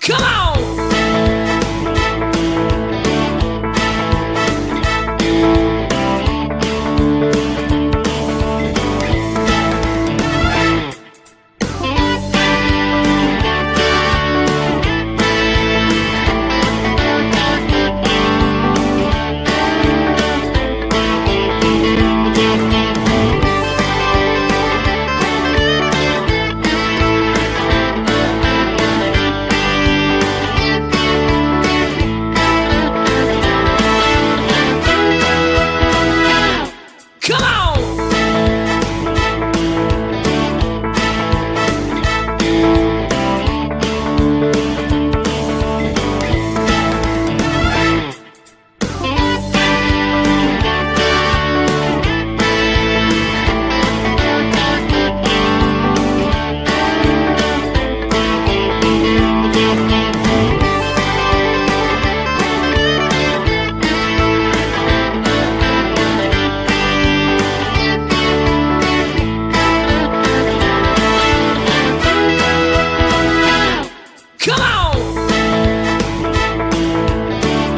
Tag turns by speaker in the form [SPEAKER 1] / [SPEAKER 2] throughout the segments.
[SPEAKER 1] Come on! Come on! Come on! Come on!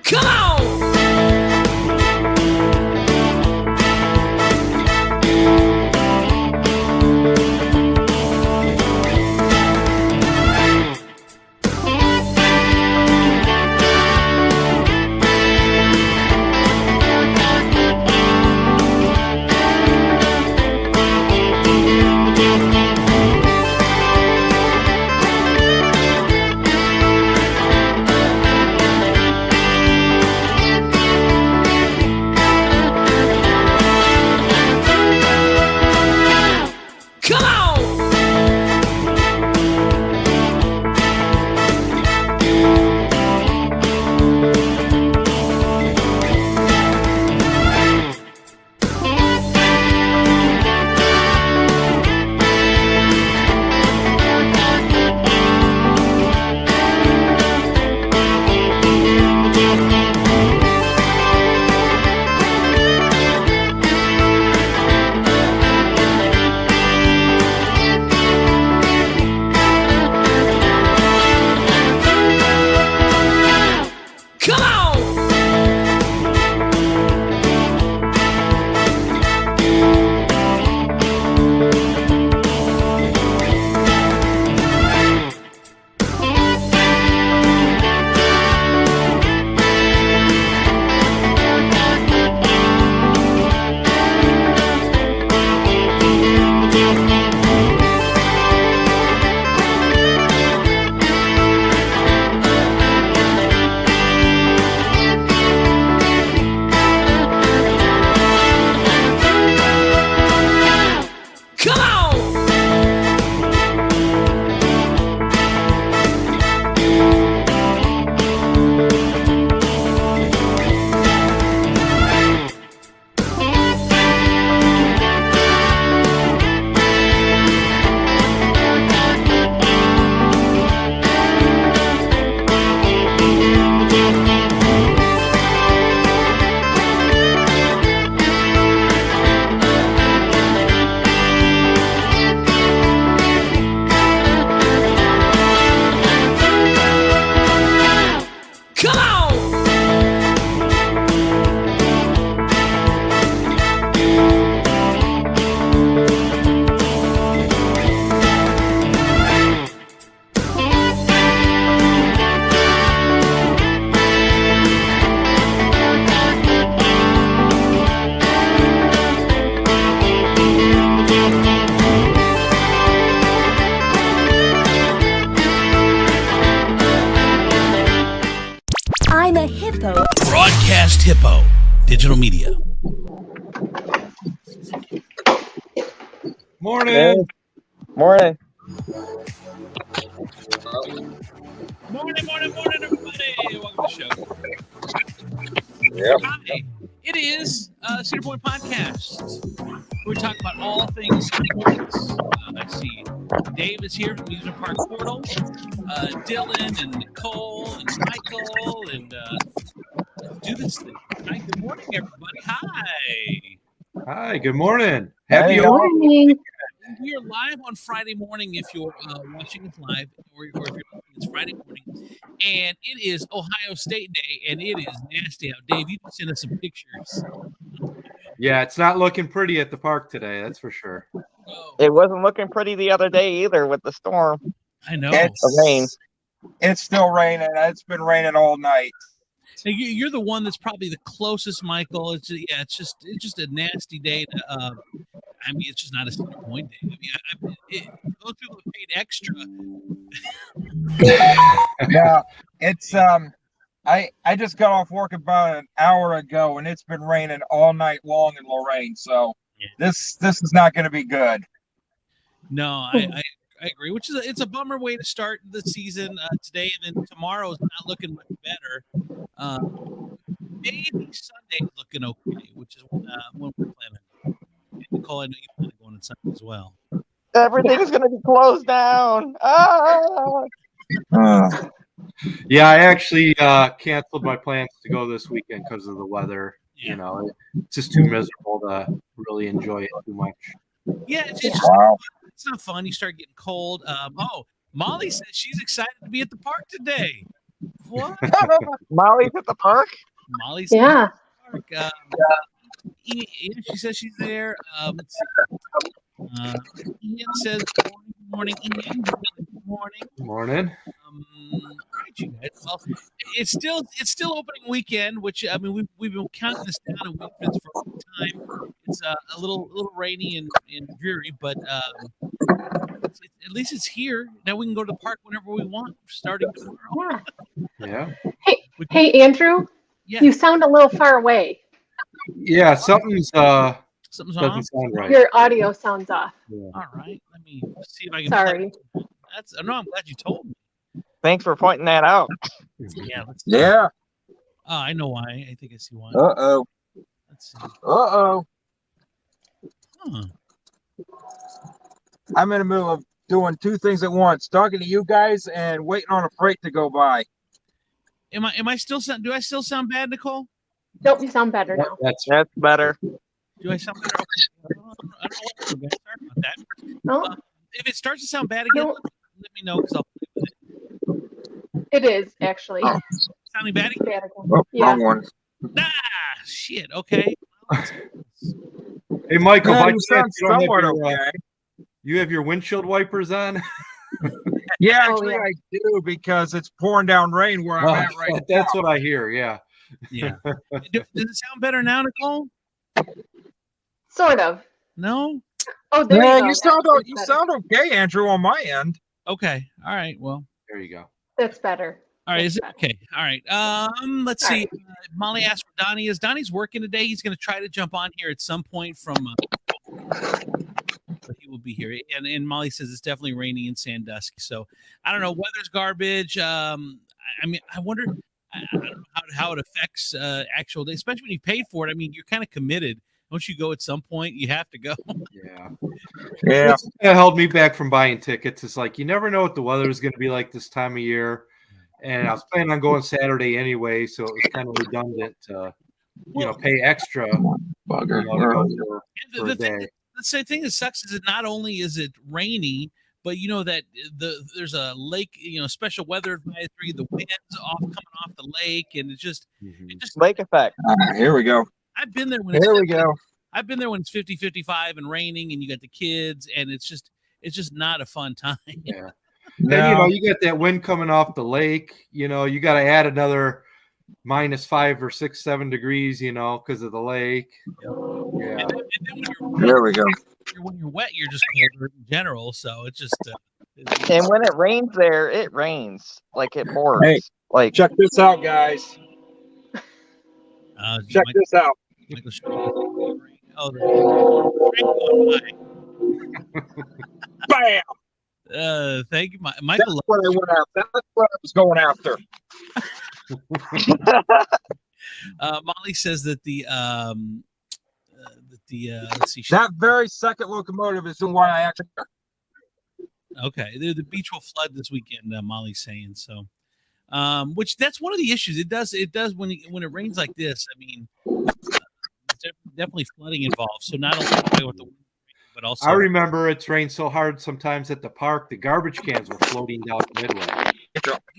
[SPEAKER 1] Come on! Come on! Come on! Come on!
[SPEAKER 2] I'm a hippo.
[SPEAKER 1] Broadcast Hippo. Digital media.
[SPEAKER 3] Morning.
[SPEAKER 4] Hey, morning.
[SPEAKER 1] Morning, everybody. Welcome to the show.
[SPEAKER 3] Yep.
[SPEAKER 1] Hi. It is Cedar Point Podcast. We're talking about all things Cedar Points. I see Dave is here from the Amusement Park Portal. Dylan and Nicole and Michael and let's do this thing. Hi, good morning, everybody. Hi.
[SPEAKER 3] Hi, good morning. Happy
[SPEAKER 4] Good morning.
[SPEAKER 1] We are live on Friday morning if you're watching us live, or if you're listening, it's Friday morning. And it is Ohio State Day, and it is nasty out. Dave, you can send us some pictures.
[SPEAKER 3] Yeah, it's not looking pretty at the park today, that's for sure.
[SPEAKER 1] Oh,
[SPEAKER 4] It wasn't looking pretty the other day either with the storm.
[SPEAKER 1] I know.
[SPEAKER 4] The rain.
[SPEAKER 5] It's still raining. It's been raining all night.
[SPEAKER 1] Now, you're the one that's probably the closest, Michael. It's just a nasty day. I mean, it's just not a Cedar Point day. I mean, those people have paid extra.
[SPEAKER 5] Yeah, it's I just got off work about an hour ago, and it's been raining all night long in Lorraine. So this is not going to be good.
[SPEAKER 1] No, I agree. Which is it's a bummer way to start the season today, and then tomorrow's not looking much better. Maybe Sunday's looking okay, which is when we're planning. Nicole, I know you plan on going on Sunday as well.
[SPEAKER 4] Everything's going to be closed down.
[SPEAKER 3] Yeah, I actually canceled my plans to go this weekend because of the weather.
[SPEAKER 1] Yeah.
[SPEAKER 3] You know, it's just too miserable to really enjoy it too much.
[SPEAKER 1] Yeah, it's just
[SPEAKER 5] Wow.
[SPEAKER 1] it's not fun. You start getting cold. Molly says she's excited to be at the park today. What?
[SPEAKER 4] Molly's at the park?
[SPEAKER 1] Molly's
[SPEAKER 2] Yeah.
[SPEAKER 1] at the park. Ian, she says she's there. Let's see. Ian says, "Good morning, Ian. Good morning."
[SPEAKER 3] Morning.
[SPEAKER 1] All right, you guys. Well, it's still opening weekend, which I mean we've been counting this down in Winford's for a long time. It's a little rainy and dreary, but at least it's here. Now we can go to the park whenever we want, starting tomorrow.
[SPEAKER 2] Yeah.
[SPEAKER 3] Yeah.
[SPEAKER 2] Hey, Andrew,
[SPEAKER 1] Yeah,
[SPEAKER 2] you sound a little far away.
[SPEAKER 3] Yeah, something's
[SPEAKER 1] something's
[SPEAKER 3] doesn't
[SPEAKER 1] off.
[SPEAKER 3] sound right.
[SPEAKER 2] Your audio sounds off.
[SPEAKER 3] Yeah.
[SPEAKER 1] All right, let me see if I can.
[SPEAKER 2] Sorry.
[SPEAKER 1] That's no. I'm glad you told me.
[SPEAKER 4] Thanks for pointing that out.
[SPEAKER 1] Yeah. Let's,
[SPEAKER 5] Yeah.
[SPEAKER 1] I know why. I think I see why.
[SPEAKER 5] Uh-oh.
[SPEAKER 1] Let's see.
[SPEAKER 5] Uh-oh.
[SPEAKER 1] Huh.
[SPEAKER 5] I'm in the middle of doing two things at once, talking to you guys and waiting on a freight to go by.
[SPEAKER 1] Am I still sound? Do I still sound bad, Nicole?
[SPEAKER 2] Nope, you sound better now.
[SPEAKER 3] That's
[SPEAKER 4] That's better.
[SPEAKER 1] Do I sound better? Okay. I don't know what to do, guys. Sorry about that.
[SPEAKER 2] No,
[SPEAKER 1] If it starts to sound bad again,
[SPEAKER 2] No.
[SPEAKER 1] let me know because I'll play with it.
[SPEAKER 2] it is actually.
[SPEAKER 1] Sounding bad again?
[SPEAKER 2] Bad again.
[SPEAKER 5] Oh,
[SPEAKER 2] Yeah.
[SPEAKER 5] wrong one.
[SPEAKER 1] Ah, shit. Okay.
[SPEAKER 3] Hey, Michael,
[SPEAKER 5] Yeah,
[SPEAKER 3] by
[SPEAKER 5] you
[SPEAKER 3] chance,
[SPEAKER 5] sound
[SPEAKER 3] you don't have
[SPEAKER 5] somewhat
[SPEAKER 3] your,
[SPEAKER 5] okay.
[SPEAKER 3] you have your windshield wipers on?
[SPEAKER 5] Yeah,
[SPEAKER 2] Oh,
[SPEAKER 5] actually
[SPEAKER 2] yeah.
[SPEAKER 5] I do because it's pouring down rain where I'm
[SPEAKER 3] Oh,
[SPEAKER 5] at right
[SPEAKER 3] that's
[SPEAKER 5] now.
[SPEAKER 3] what I hear. Yeah.
[SPEAKER 1] Yeah. Does it sound better now, Nicole?
[SPEAKER 2] Sort of.
[SPEAKER 1] No.
[SPEAKER 2] Oh, there
[SPEAKER 5] Yeah,
[SPEAKER 2] you go.
[SPEAKER 5] you sound
[SPEAKER 2] That's
[SPEAKER 5] you
[SPEAKER 2] better.
[SPEAKER 5] sound okay, Andrew, on my end.
[SPEAKER 1] Okay. All right. Well.
[SPEAKER 3] There you go.
[SPEAKER 2] That's better.
[SPEAKER 1] All right. Is it
[SPEAKER 2] That's
[SPEAKER 1] okay? All right. Let's
[SPEAKER 2] All
[SPEAKER 1] see.
[SPEAKER 2] right.
[SPEAKER 1] Molly asked where Donnie is. Donnie's working today. He's going to try to jump on here at some point from. But he will be here. And Molly says it's definitely rainy in Sandusky. So I don't know. Weather's garbage. I mean, I wonder. I don't know how it affects actual day, especially when you paid for it. I mean, you're kind of committed. Once you go at some point, you have to go.
[SPEAKER 3] Yeah.
[SPEAKER 5] Yeah.
[SPEAKER 3] That's what held me back from buying tickets. It's like you never know what the weather is going to be like this time of year. And I was planning on going Saturday anyway, so it was kind of redundant to, pay extra.
[SPEAKER 5] Bugger.
[SPEAKER 3] To go for a day.
[SPEAKER 1] The same thing that sucks is that not only is it rainy, but you know that there's a lake, special weather advisory. The wind's coming off the lake, and it just
[SPEAKER 4] Lake effect.
[SPEAKER 5] Here we go.
[SPEAKER 1] I've been there when
[SPEAKER 5] Here we
[SPEAKER 1] it's
[SPEAKER 5] go.
[SPEAKER 1] I've been there when it's 50, 55 and raining, and you got the kids, and it's just not a fun time.
[SPEAKER 3] Yeah.
[SPEAKER 5] No.
[SPEAKER 3] And, you got that wind coming off the lake. You got to add another -5 or 6, 7 degrees, because of the lake. Yeah.
[SPEAKER 1] And then
[SPEAKER 5] There we go.
[SPEAKER 1] when you're wet, you're just colder in general. So it's just.
[SPEAKER 4] And when it rains there, it rains. Like it pours.
[SPEAKER 5] Hey,
[SPEAKER 4] like
[SPEAKER 5] check this out, guys. Check this out.
[SPEAKER 1] Michael showed me. Oh, the train going by.
[SPEAKER 5] Bam!
[SPEAKER 1] Thank you,
[SPEAKER 5] That's
[SPEAKER 1] Michael.
[SPEAKER 5] what I went after. That's what I was going after.
[SPEAKER 1] Molly says that let's see.
[SPEAKER 5] That very second locomotive is the one I actually.
[SPEAKER 1] Okay, the beach will flood this weekend. Molly's saying so. Which that's one of the issues. It does when it rains like this. I mean, there's definitely flooding involved. So not only with the wind, but also
[SPEAKER 3] I remember it's rained so hard sometimes at the park, the garbage cans were floating down the Midway.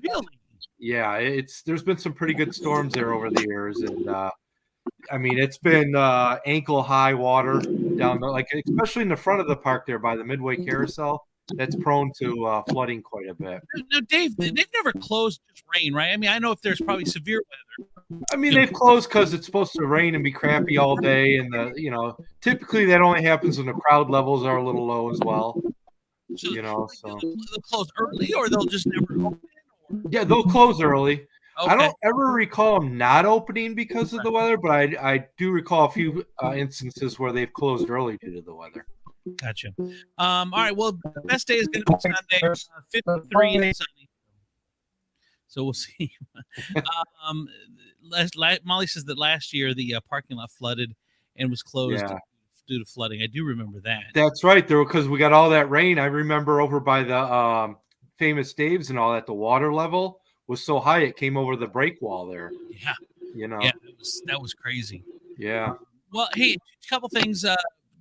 [SPEAKER 1] really.
[SPEAKER 3] Yeah, there's been some pretty good storms there over the years, and I mean it's been ankle high water down the, like especially in the front of the park there by the Midway Carousel. That's prone to flooding quite a bit.
[SPEAKER 1] No, Dave, they've never closed just rain, right? I mean, I know if there's probably severe weather.
[SPEAKER 3] I mean, they've closed because it's supposed to rain and be crappy all day, and typically that only happens when the crowd levels are a little low as well.
[SPEAKER 1] So
[SPEAKER 3] So
[SPEAKER 1] they'll close early, or they'll just never open.
[SPEAKER 3] yeah, they'll close early.
[SPEAKER 1] Okay.
[SPEAKER 3] I don't ever recall them not opening because of the weather, but I do recall a few instances where they've closed early due to the weather.
[SPEAKER 1] Gotcha. All right. Well, the best day is going to be Sunday, 53 and sunny. So we'll see. Molly says that last year the parking lot flooded and was closed due to flooding. I do remember that.
[SPEAKER 3] That's right. There, because we got all that rain. I remember over by the Famous Dave's and all that, the water level was so high it came over the break wall there.
[SPEAKER 1] Yeah.
[SPEAKER 3] Yeah,
[SPEAKER 1] that was crazy.
[SPEAKER 3] Yeah.
[SPEAKER 1] Well, hey, a couple things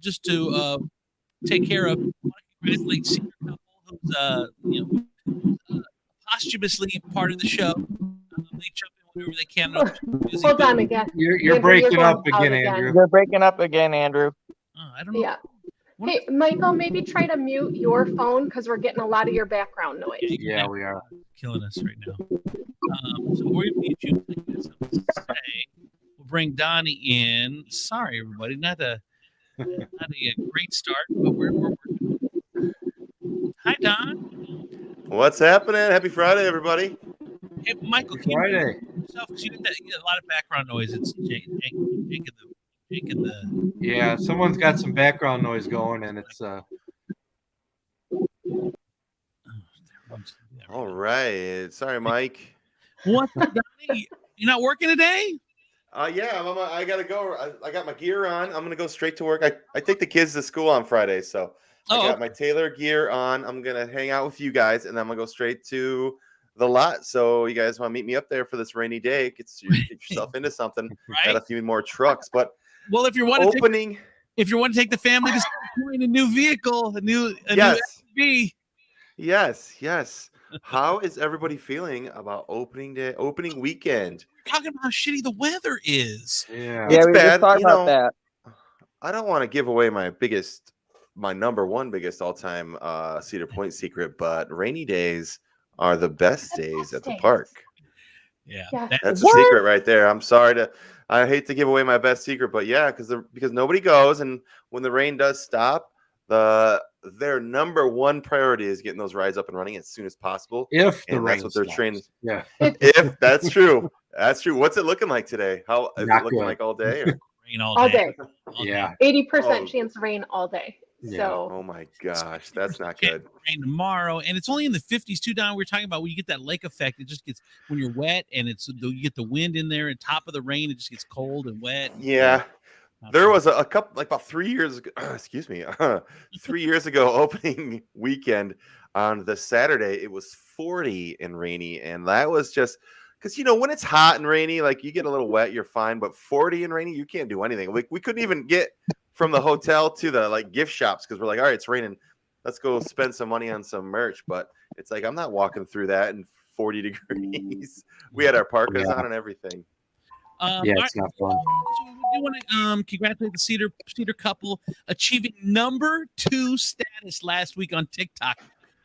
[SPEAKER 1] just to take care of. I want to congratulate CEDAR couple who's posthumously part of the show. They jump in whenever they can.
[SPEAKER 2] Hold on again.
[SPEAKER 3] You're breaking up again, Andrew.
[SPEAKER 4] You're breaking up again, Andrew.
[SPEAKER 1] I don't know.
[SPEAKER 2] Yeah. Hey, Michael, maybe try to mute your phone because we're getting a lot of your background noise.
[SPEAKER 3] Yeah, we are
[SPEAKER 1] killing us right now. So we're gonna mute you. We'll bring Donnie in. Sorry, everybody, not a great start, but we're working. Hi, Don.
[SPEAKER 6] What's happening? Happy Friday, everybody.
[SPEAKER 1] Hey, Michael, can
[SPEAKER 3] Friday.
[SPEAKER 1] you yourself, because you get a lot of background noise. It's Jake and the.
[SPEAKER 3] Yeah, someone's got some background noise going, and it's
[SPEAKER 6] All right. Sorry, Mike.
[SPEAKER 1] What, Donnie? You're not working today?
[SPEAKER 6] Yeah, I gotta go. I got my gear on. I'm gonna go straight to work. I take the kids to school on Friday, so I got my Taylor gear on. I'm gonna hang out with you guys, and then I'm gonna go straight to the lot. So you guys want to meet me up there for this rainy day? Get yourself into something.
[SPEAKER 1] Right.
[SPEAKER 6] Got a few more trucks, but
[SPEAKER 1] well, if you want to take the family to in a new vehicle, a new SUV.
[SPEAKER 6] Yes. How is everybody feeling about opening weekend?
[SPEAKER 1] We're talking about how shitty the weather is.
[SPEAKER 3] yeah.
[SPEAKER 6] It's
[SPEAKER 4] we
[SPEAKER 6] bad.
[SPEAKER 4] just talked about that.
[SPEAKER 6] I don't want to give away my number one biggest all-time Cedar Point secret, but rainy days are the best days at the park.
[SPEAKER 1] Yeah.
[SPEAKER 6] That's a secret right there. I hate to give away my best secret, but yeah, because nobody goes, and when the rain does stop, their number one priority is getting those rides up and running as soon as possible.
[SPEAKER 3] If
[SPEAKER 6] and that's what they're trained.
[SPEAKER 3] Yeah.
[SPEAKER 6] If that's true. That's true. What's it looking like today? How is it looking like all day? Or?
[SPEAKER 1] Rain all day.
[SPEAKER 3] Yeah.
[SPEAKER 2] 80% chance of rain all day.
[SPEAKER 3] Yeah.
[SPEAKER 2] So
[SPEAKER 6] Oh my gosh, that's not good.
[SPEAKER 1] Rain tomorrow, and it's only in the 50s too. Don, we were talking about when you get that lake effect. It just gets when you're wet, and you get the wind in there, and top of the rain, it just gets cold and wet.
[SPEAKER 6] Yeah. There was a couple, like about 3 years ago, excuse me, 3 years ago, opening weekend on the Saturday, it was 40 and rainy. And that was just because, when it's hot and rainy, like you get a little wet, you're fine. But 40 and rainy, you can't do anything. We couldn't even get from the hotel to the gift shops because we're like, all right, it's raining. Let's go spend some money on some merch. But it's like, I'm not walking through that in 40 degrees. We had our parkas on and everything.
[SPEAKER 3] It's not fun.
[SPEAKER 1] So we do want to congratulate the Cedar couple achieving number 2 status last week on TikTok.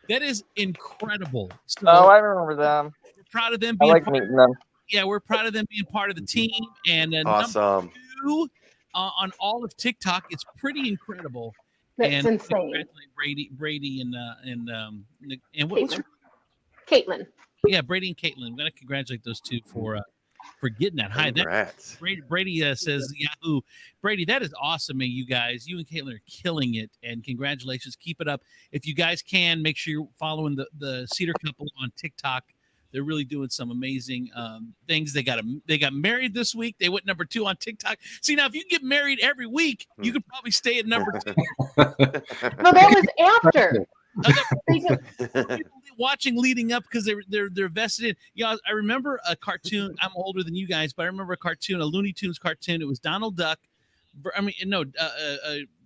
[SPEAKER 1] That is incredible. So
[SPEAKER 4] I remember them.
[SPEAKER 1] we're proud of them
[SPEAKER 4] I
[SPEAKER 1] being
[SPEAKER 4] like meeting them.
[SPEAKER 1] Yeah, we're proud of them being part of the team. And
[SPEAKER 6] Awesome.
[SPEAKER 1] number 2 on all of TikTok. It's pretty incredible.
[SPEAKER 2] that's
[SPEAKER 1] And
[SPEAKER 2] insane.
[SPEAKER 1] congratulate Brady and what's her
[SPEAKER 2] Caitlin.
[SPEAKER 1] Yeah, Brady and Caitlin. I'm going to congratulate those two for for getting that high.
[SPEAKER 6] Congrats.
[SPEAKER 1] Brady says Yahoo. Brady, that is awesome, man. You guys, you and Caitlin are killing it, and congratulations. Keep it up. If you guys can, make sure you're following the Cedar couple on TikTok. They're really doing some amazing things. They got married this week. They went number 2 on TikTok. See, now if you get married every week, you could probably stay at number 2.
[SPEAKER 2] No, that was after.
[SPEAKER 1] Watching leading up because they're vested in. Yeah, I remember a cartoon. I'm older than you guys, but I remember a cartoon, a Looney Tunes cartoon. It was Donald Duck.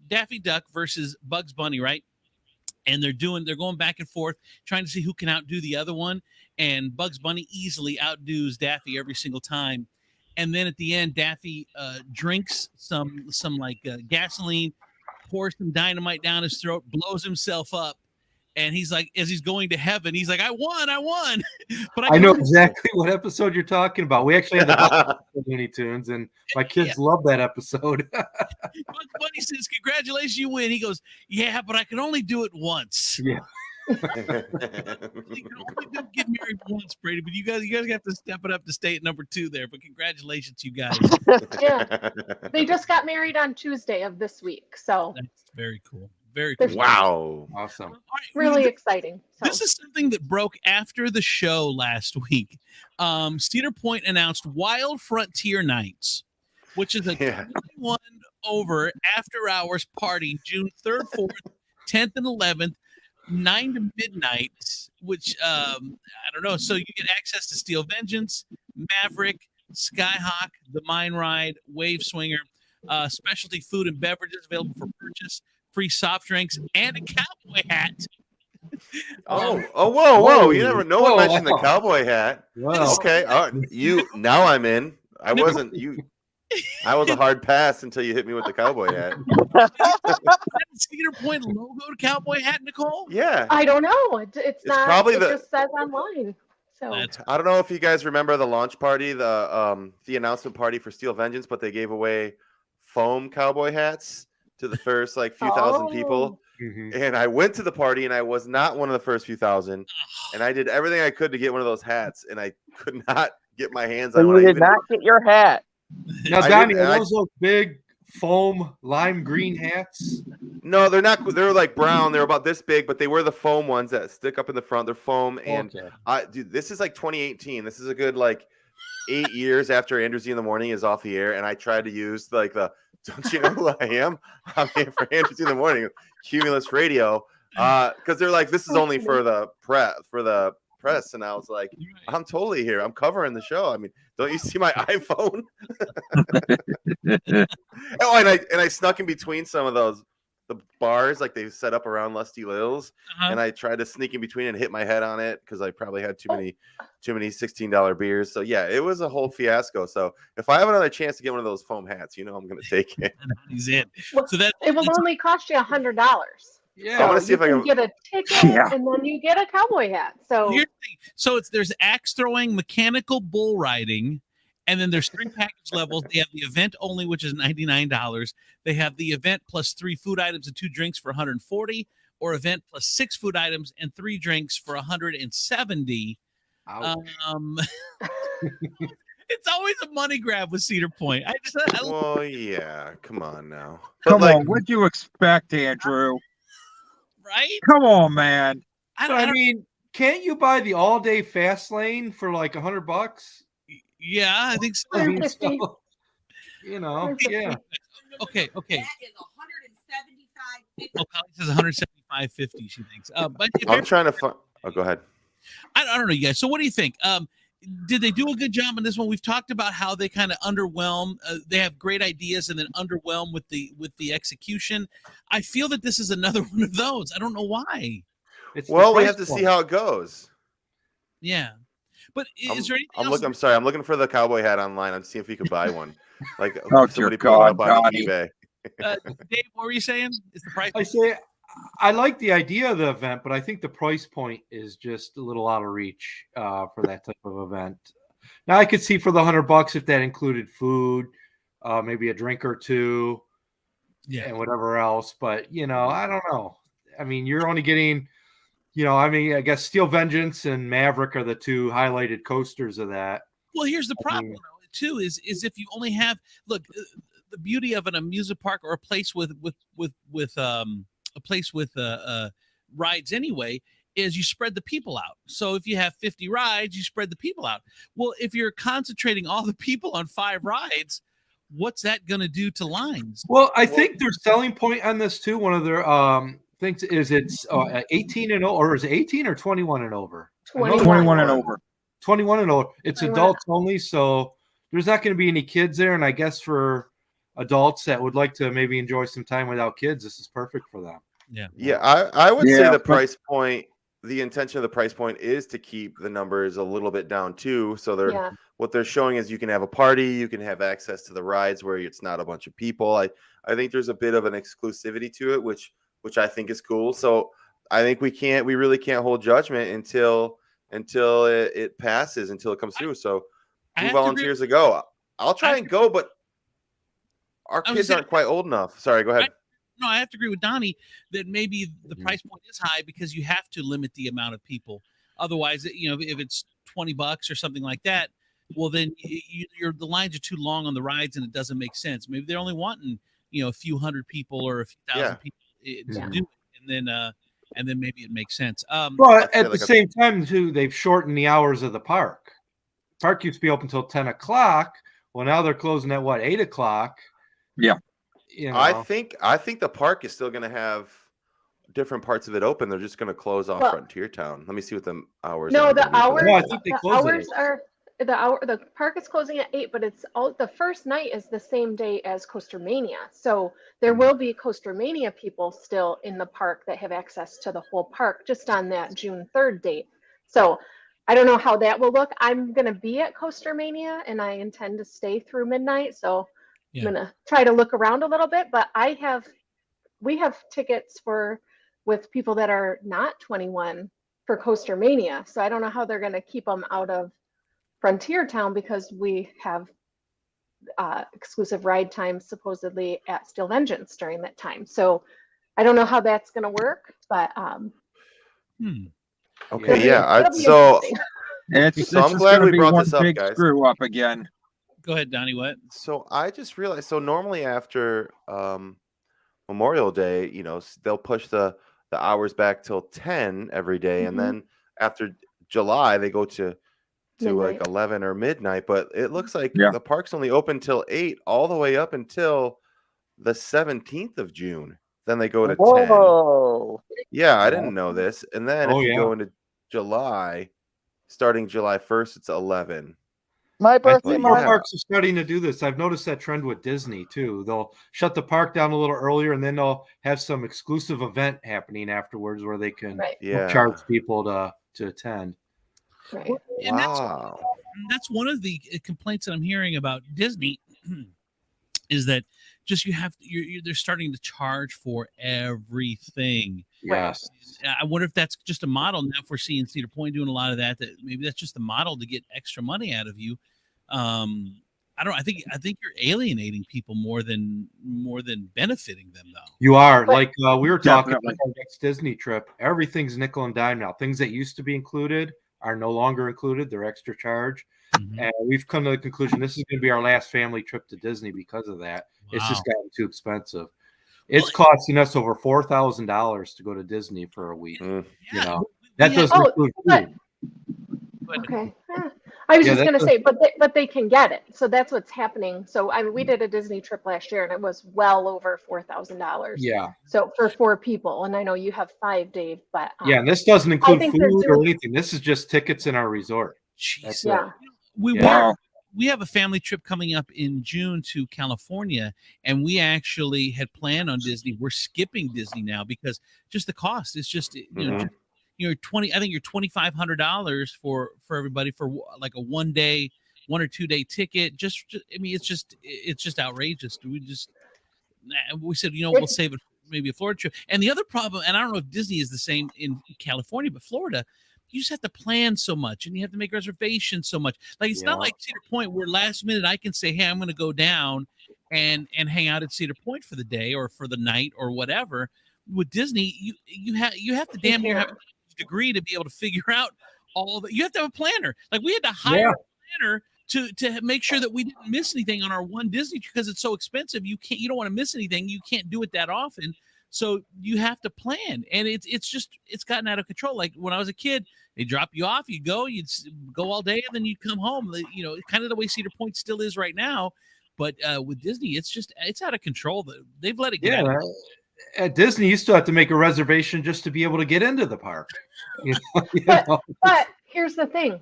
[SPEAKER 1] Daffy Duck versus Bugs Bunny, right? And they're going back and forth, trying to see who can outdo the other one. And Bugs Bunny easily outdoes Daffy every single time. And then at the end, Daffy drinks some gasoline, pours some dynamite down his throat, blows himself up. And he's like, as he's going to heaven, he's like, I won. But
[SPEAKER 3] I know exactly what episode you're talking about. We actually had the Looney Tunes, and my kids love that episode.
[SPEAKER 1] Bugs Bunny says, congratulations, you win. He goes, yeah, but I can only do it once.
[SPEAKER 3] Yeah.
[SPEAKER 1] You can only get married once, Brady, but you guys have to step it up to stay at number 2 there. But congratulations, you guys.
[SPEAKER 2] Yeah. They just got married on Tuesday of this week. So
[SPEAKER 1] that's very cool. Very cool.
[SPEAKER 6] Wow.
[SPEAKER 3] Awesome.
[SPEAKER 1] All right,
[SPEAKER 2] really exciting. So.
[SPEAKER 1] This is something that broke after the show last week. Cedar Point announced Wild Frontier Nights, which is a 21 over after hours party, June 3rd, 4th, 10th, and 11th, 9 to midnight, which I don't know. So you get access to Steel Vengeance, Maverick, Skyhawk, the Mine Ride, Wave Swinger, specialty food and beverages available for purchase, free soft drinks, and a cowboy hat.
[SPEAKER 6] Whoa! You never. No one mentioned the cowboy hat.
[SPEAKER 3] Wow.
[SPEAKER 6] Okay, now I'm in. I wasn't you. I was a hard pass until you hit me with the cowboy hat.
[SPEAKER 1] Cedar Point logo cowboy hat, Nicole?
[SPEAKER 6] Yeah.
[SPEAKER 2] I don't know. It's not.
[SPEAKER 6] Probably
[SPEAKER 2] it just says online. So
[SPEAKER 6] I don't know if you guys remember the launch party, the announcement party for Steel Vengeance, but they gave away foam cowboy hats to the first few thousand people.
[SPEAKER 3] Mm-hmm.
[SPEAKER 6] And I went to the party, and I was not one of the first few thousand. And I did everything I could to get one of those hats, and I could not get my hands on
[SPEAKER 4] So
[SPEAKER 6] one.
[SPEAKER 4] you did not get your hat.
[SPEAKER 3] Now, Donnie, are those big foam lime green hats?
[SPEAKER 6] No, they're not. They're like brown. They're about this big, but they were the foam ones that stick up in the front. They're foam. And dude, this is like 2018. This is a good 8 years after Andrews in the Morning is off the air, and I tried to use the don't you know who I am? I'm here for Andrews in the Morning, Cumulus Radio, because they're like, this is only for the press, and I was like, I'm totally here. I'm covering the show. I mean, don't you see my iPhone? and I snuck in between some of the bars they set up around Lusty Lil's, and I tried to sneak in between and hit my head on it because I probably had too many $16 beers. So yeah, it was a whole fiasco. So if I have another chance to get one of those foam hats, I'm going to take it.
[SPEAKER 1] He's in. So
[SPEAKER 2] it will only cost you $100.
[SPEAKER 3] Yeah,
[SPEAKER 2] so
[SPEAKER 6] I'm gonna see if I can
[SPEAKER 2] get a ticket, and then you get a cowboy hat. So
[SPEAKER 1] there's axe throwing, mechanical bull riding, and then there's 3 package levels. They have the event only, which is $99. They have the event plus 3 food items and 2 drinks for $140, or event plus 6 food items and 3 drinks for $170. It's always a money grab with Cedar Point.
[SPEAKER 6] Well, yeah, come on now.
[SPEAKER 5] Come on, what'd you expect, Andrew?
[SPEAKER 1] Right?
[SPEAKER 5] Come on, man.
[SPEAKER 3] I mean, can't you buy the all-day fast lane for $100?
[SPEAKER 1] Yeah, I think so.
[SPEAKER 3] I mean,
[SPEAKER 1] yeah. Okay.
[SPEAKER 7] That is $175.50.
[SPEAKER 1] Oh, Colleen says $175.50. She thinks. But
[SPEAKER 6] I'm trying to find. Oh, go ahead.
[SPEAKER 1] I don't know, you guys. So, what do you think? Did they do a good job in this one? We've talked about how they kind of underwhelm. They have great ideas and then underwhelm with the execution. I feel that this is another one of those. I don't know why.
[SPEAKER 6] We have to see how it goes.
[SPEAKER 1] Yeah, but is there anything else?
[SPEAKER 6] I'm sorry. I'm looking for the cowboy hat online. I'm seeing if you could buy one.
[SPEAKER 5] Somebody put it up on
[SPEAKER 6] eBay.
[SPEAKER 1] Dave, what were you saying? Is the price?
[SPEAKER 3] I say I like the idea of the event, but I think the price point is just a little out of reach for that type of event. Now, I could see for the $100 if that included food, maybe a drink or two, and whatever else. But I don't know. I mean, you're only getting, I guess Steel Vengeance and Maverick are the 2 highlighted coasters of that.
[SPEAKER 1] Well, here's the problem. too is if you only have the beauty of an amusement park or a place with rides anyway is you spread the people out. So if you have 50 rides, you spread the people out. Well, if you're concentrating all the people on 5 rides, what's that going to do to lines?
[SPEAKER 3] Well, I think their selling point on this too, one of their things is it's 18 and over, or is it 18 or 21 and over?
[SPEAKER 5] 21 and over.
[SPEAKER 3] 21 and over. It's
[SPEAKER 2] 21.
[SPEAKER 3] adults only, so there's not going to be any kids there. And I guess for adults that would like to maybe enjoy some time without kids, this is perfect for them.
[SPEAKER 6] Yeah, I would say the
[SPEAKER 5] but-
[SPEAKER 6] price point, the intention of the price point is to keep the numbers a little bit down too. So what they're showing is you can have a party, you can have access to the rides where it's not a bunch of people. I think there's a bit of an exclusivity to it, which I think is cool. So I think we really can't hold judgment until it passes, until it comes through. So who volunteers to go? I'll try and go, but our kids aren't quite old enough. Sorry, go ahead.
[SPEAKER 1] No, I have to agree with Donnie that maybe the price point is high because you have to limit the amount of people. Otherwise, if it's $20 or something like that, well, then the lines are too long on the rides and it doesn't make sense. Maybe they're only wanting, a few hundred people or a few thousand people to do it. And then maybe it makes sense.
[SPEAKER 3] But at the same time, too, they've shortened the hours of the park. Park used to be open until 10 o'clock. Well, now they're closing at 8 o'clock?
[SPEAKER 5] Yeah.
[SPEAKER 6] I think the park is still going to have different parts of it open. They're just going to close off Frontier Town. Let me see what the hours.
[SPEAKER 2] No,
[SPEAKER 6] are
[SPEAKER 2] the hours.
[SPEAKER 3] No, I think they close
[SPEAKER 2] hours are the park is closing at 8, but it's all the first night is the same day as Coaster Mania. So there will be Coaster Mania people still in the park that have access to the whole park just on that June 3rd date. So I don't know how that will look. I'm going to be at Coaster Mania and I intend to stay through midnight. So I'm going to try to look around a little bit, but we have tickets with people that are not 21 for Coaster Mania. So I don't know how they're going to keep them out of Frontier Town because we have exclusive ride times supposedly at Steel Vengeance during that time. So I don't know how that's going to work, but
[SPEAKER 6] okay,
[SPEAKER 5] so
[SPEAKER 6] I'm glad we brought this up, guys.
[SPEAKER 5] Screw up again.
[SPEAKER 1] Go ahead, Donnie. What?
[SPEAKER 6] So I just realized. So normally after Memorial Day, they'll push the hours back till 10 every day, and then after July they go to
[SPEAKER 2] midnight.
[SPEAKER 6] 11 or midnight. But it looks like the park's only open till 8, all the way up until the 17th of June. Then they go to 10.
[SPEAKER 4] Whoa.
[SPEAKER 6] Yeah, I didn't know this. And then if you go into July, starting July 1st, it's 11.
[SPEAKER 4] My birthday
[SPEAKER 3] More
[SPEAKER 4] month.
[SPEAKER 3] parks are starting to do this. I've noticed that trend with Disney too. They'll shut the park down a little earlier, and then they'll have some exclusive event happening afterwards where they can charge people to attend.
[SPEAKER 2] Right.
[SPEAKER 1] And
[SPEAKER 6] Wow.
[SPEAKER 1] that's one of the complaints that I'm hearing about Disney is that just they're starting to charge for everything.
[SPEAKER 3] Yes.
[SPEAKER 1] I wonder if that's just a model. Now, if we're seeing Cedar Point doing a lot of that maybe that's just a model to get extra money out of you. I don't. I think you're alienating people more than benefiting them, though.
[SPEAKER 3] You are. Like we were talking
[SPEAKER 5] Definitely.
[SPEAKER 3] about our next Disney trip. Everything's nickel and dime now. Things that used to be included are no longer included. They're extra charge. And we've come to the conclusion this is going to be our last family trip to Disney because of that.
[SPEAKER 1] Wow.
[SPEAKER 3] It's just gotten too expensive. It's costing us over $4,000 to go to Disney for a week. That doesn't include food.
[SPEAKER 2] Okay. I was just going to say, but they can get it. So that's what's happening. So we did a Disney trip last year and it was well over $4,000.
[SPEAKER 3] Yeah.
[SPEAKER 2] So for 4 people, and I know you have 5, Dave, but
[SPEAKER 3] and this doesn't include
[SPEAKER 2] think
[SPEAKER 3] food
[SPEAKER 2] they're
[SPEAKER 3] or anything. This is just tickets in our resort. That's it.
[SPEAKER 1] We have a family trip coming up in June to California, and we actually had planned on Disney. We're skipping Disney now because just the cost is just you're 20. I think you're $2,500 for everybody for like a 1 or 2 day ticket. I mean, it's just outrageous. We said we'll save it maybe a Florida trip. And the other problem, and I don't know if Disney is the same in California, but Florida. You just have to plan so much and you have to make reservations so much. Like it's not like Cedar Point where last minute I can say, hey, I'm going to go down and hang out at Cedar Point for the day or for the night or whatever. With Disney, you have to damn near have a degree to be able to figure out all that. You have to have a planner. Like we had to hire a planner to make sure that we didn't miss anything on our one Disney because it's so expensive. You don't want to miss anything. You can't do it that often. So you have to plan, and it's gotten out of control. Like when I was a kid, they drop you off, you'd go all day, and then you'd come home. You know, kind of the way Cedar Point still is right now. But with Disney, it's out of control. They've let it get out of control.
[SPEAKER 3] At Disney, you still have to make a reservation just to be able to get into the park. You know?
[SPEAKER 2] But here's the thing: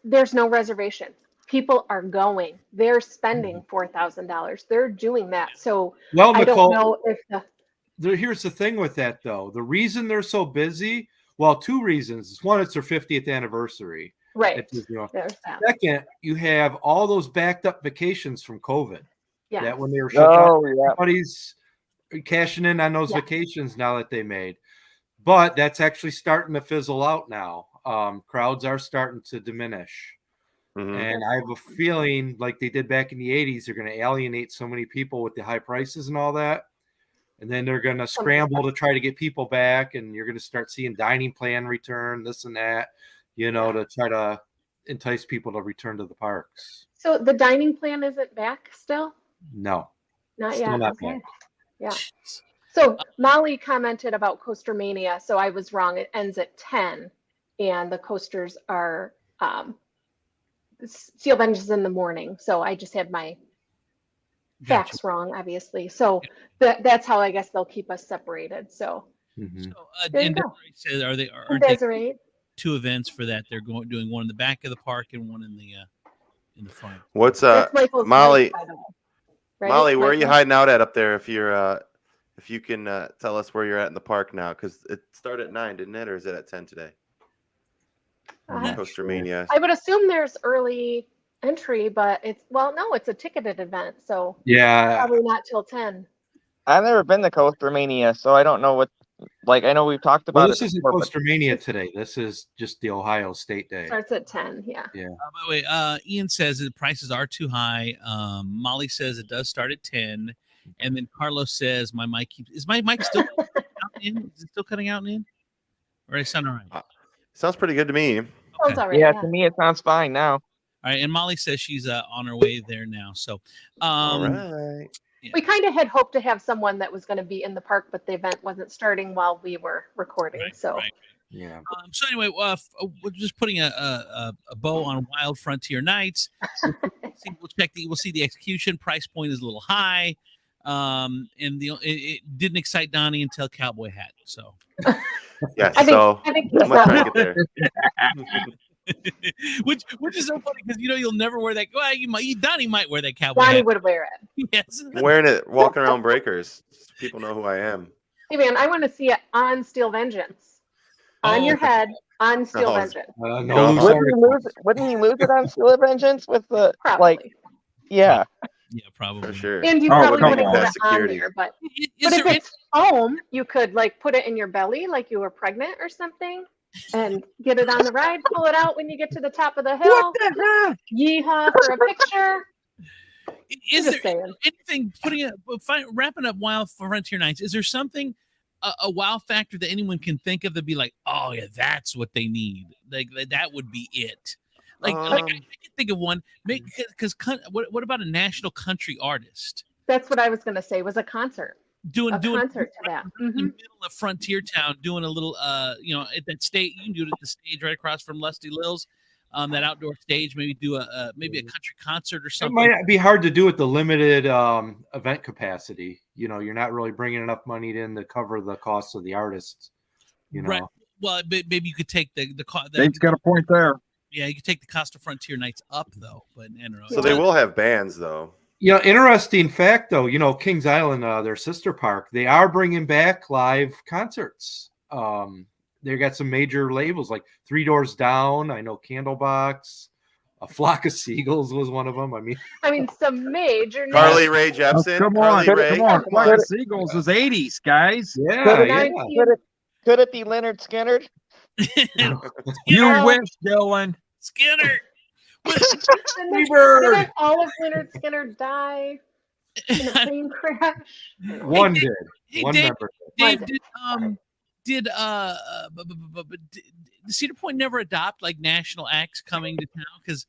[SPEAKER 2] there's no reservation. People are going. They're spending $4,000. They're doing that. So
[SPEAKER 3] well,
[SPEAKER 2] I
[SPEAKER 3] Nicole,
[SPEAKER 2] don't know if
[SPEAKER 3] here's the thing with that, though. The reason they're so busy, well, two reasons. One, it's their 50th anniversary.
[SPEAKER 2] right.
[SPEAKER 3] There's that.
[SPEAKER 2] Second,
[SPEAKER 3] You have all those backed up vacations from COVID.
[SPEAKER 2] yeah.
[SPEAKER 3] That when they were shut down,
[SPEAKER 4] yeah.
[SPEAKER 3] everybody's cashing in on those vacations now that they made. But that's actually starting to fizzle out now. Crowds are starting to diminish. And I have a feeling like they did back in the 80s, they're going to alienate so many people with the high prices and all that. And then they're going to scramble to try to get people back. And you're going to start seeing dining plan return, this and that, you know, to try to entice people to return to the parks.
[SPEAKER 2] So the dining plan isn't back still?
[SPEAKER 3] No.
[SPEAKER 2] Not
[SPEAKER 3] Still
[SPEAKER 2] yet.
[SPEAKER 3] not
[SPEAKER 2] Okay.
[SPEAKER 3] back.
[SPEAKER 2] Yeah. So Molly commented about Coaster Mania. So I was wrong. It ends at 10 and the coasters are Steel Vengeance in the morning. So I just had my facts wrong, obviously. So that's how I guess they'll keep us separated. So,
[SPEAKER 1] So,
[SPEAKER 2] there you
[SPEAKER 1] and
[SPEAKER 2] go.
[SPEAKER 1] Desiree says, aren't
[SPEAKER 2] And
[SPEAKER 1] they
[SPEAKER 2] Desiree,
[SPEAKER 1] two events for that? They're doing one in the back of the park and one in the front.
[SPEAKER 6] What's
[SPEAKER 2] that's Michael's
[SPEAKER 6] Molly?
[SPEAKER 2] wife, by the way. Right?
[SPEAKER 6] Molly, where are you
[SPEAKER 2] Michael?
[SPEAKER 6] hiding out at up there? If you can tell us where you're at in the park now, because it started at 9, didn't it, or is it at 10 today? Coaster Mania.
[SPEAKER 2] I would assume there's early entry, but it's a ticketed event, so
[SPEAKER 3] Yeah.
[SPEAKER 2] probably not till 10.
[SPEAKER 4] I've never been to Coaster Mania, so I don't know what. Like, I know we've talked about
[SPEAKER 3] Well, this
[SPEAKER 4] it.
[SPEAKER 3] isn't
[SPEAKER 4] before, but-
[SPEAKER 3] Coaster Mania today. This is just the Ohio State Day.
[SPEAKER 2] Starts at 10, yeah.
[SPEAKER 1] By the way, Ian says that the prices are too high. Molly says it does start at 10. And then Carlos says my mic is my mic still cutting out in? Is it still cutting out in? Or does it sound all right?
[SPEAKER 6] Sounds pretty good to me.
[SPEAKER 2] Sounds all right,
[SPEAKER 4] Yeah, to me it sounds fine now.
[SPEAKER 1] All right, and Molly says she's on her way there now. So,
[SPEAKER 6] All right.
[SPEAKER 1] yeah.
[SPEAKER 2] We kind of had hoped to have someone that was going to be in the park, but the event wasn't starting while we were recording.
[SPEAKER 1] Right.
[SPEAKER 3] Yeah.
[SPEAKER 1] So anyway, we're just putting a bow on Wild Frontier Nights. We'll see the execution price point is a little high, and it didn't excite Donnie until Cowboy Hat. So
[SPEAKER 6] Yeah.
[SPEAKER 2] I
[SPEAKER 6] So
[SPEAKER 2] think
[SPEAKER 6] I'm gonna try to get there.
[SPEAKER 1] which is so funny because you'll never wear that. Well, Donnie might wear that cowboy
[SPEAKER 2] Donnie
[SPEAKER 1] hat.
[SPEAKER 2] would wear it.
[SPEAKER 1] Yes.
[SPEAKER 6] I'm wearing it, walking around breakers. People know who I am.
[SPEAKER 2] Hey man, I want to see it on Steel Vengeance. On your head, on Steel
[SPEAKER 6] Oh,
[SPEAKER 2] Vengeance.
[SPEAKER 3] No
[SPEAKER 6] No.
[SPEAKER 3] loose
[SPEAKER 4] Wouldn't he lose it on Steel Vengeance with the
[SPEAKER 2] Probably.
[SPEAKER 4] Yeah.
[SPEAKER 1] Yeah, probably.
[SPEAKER 6] For sure.
[SPEAKER 2] And you
[SPEAKER 5] Oh,
[SPEAKER 2] probably
[SPEAKER 5] come
[SPEAKER 2] wouldn't
[SPEAKER 5] on.
[SPEAKER 2] put it on
[SPEAKER 6] Security.
[SPEAKER 2] there, but
[SPEAKER 1] Is
[SPEAKER 2] if
[SPEAKER 1] there
[SPEAKER 2] it's foam, you could like put it in your belly like you were pregnant or something and get it on the ride, pull it out when you get to the top of the hill.
[SPEAKER 5] What the heck?
[SPEAKER 2] Yeehaw for a picture.
[SPEAKER 1] is
[SPEAKER 2] Just
[SPEAKER 1] there
[SPEAKER 2] saying.
[SPEAKER 1] anything wrapping up Wild Frontier Nights? Is there something a wow factor that anyone can think of to be like, oh yeah, that's what they need? Like that would be it. Like I can think of one. Because what about a national country artist
[SPEAKER 2] That's what I was going to say was a concert.
[SPEAKER 1] doing
[SPEAKER 2] Concert to that.
[SPEAKER 1] in the middle of Frontier Town, doing a little at that stage? You can do it at the stage right across from Lusty Lil's, that outdoor stage. Maybe do a country concert or
[SPEAKER 3] It
[SPEAKER 1] something.
[SPEAKER 3] might be hard to do with the limited event capacity. You're not really bringing enough money in to cover the costs of the artists.
[SPEAKER 1] Right. Well, maybe you could take the
[SPEAKER 5] Dave's got a point there.
[SPEAKER 1] yeah, you could take the cost of Frontier Nights up though, but I don't know.
[SPEAKER 6] So they will have bands though.
[SPEAKER 3] Interesting fact though, Kings Island, their sister park, they are bringing back live concerts. They got some major labels like Three Doors Down. I know Candlebox, A Flock of Seagulls was one of them. I mean,
[SPEAKER 2] some major names.
[SPEAKER 6] Carly Rae Jepsen.
[SPEAKER 5] Come
[SPEAKER 6] Carly
[SPEAKER 5] on,
[SPEAKER 6] Rae.
[SPEAKER 5] come on.
[SPEAKER 6] Come
[SPEAKER 5] Flight
[SPEAKER 6] on.
[SPEAKER 5] of Seagulls is 80s, guys.
[SPEAKER 3] yeah.
[SPEAKER 4] Could it be Leonard Skinner?
[SPEAKER 5] You
[SPEAKER 2] No.
[SPEAKER 5] wish, Dylan.
[SPEAKER 1] Skinner.
[SPEAKER 2] Didn't all of Leonard Skinner die in a plane crash?
[SPEAKER 3] One did.
[SPEAKER 1] Hey,
[SPEAKER 3] One
[SPEAKER 1] Dave,
[SPEAKER 3] member.
[SPEAKER 1] Dave, did Cedar Point never adopt like national acts coming to town? Because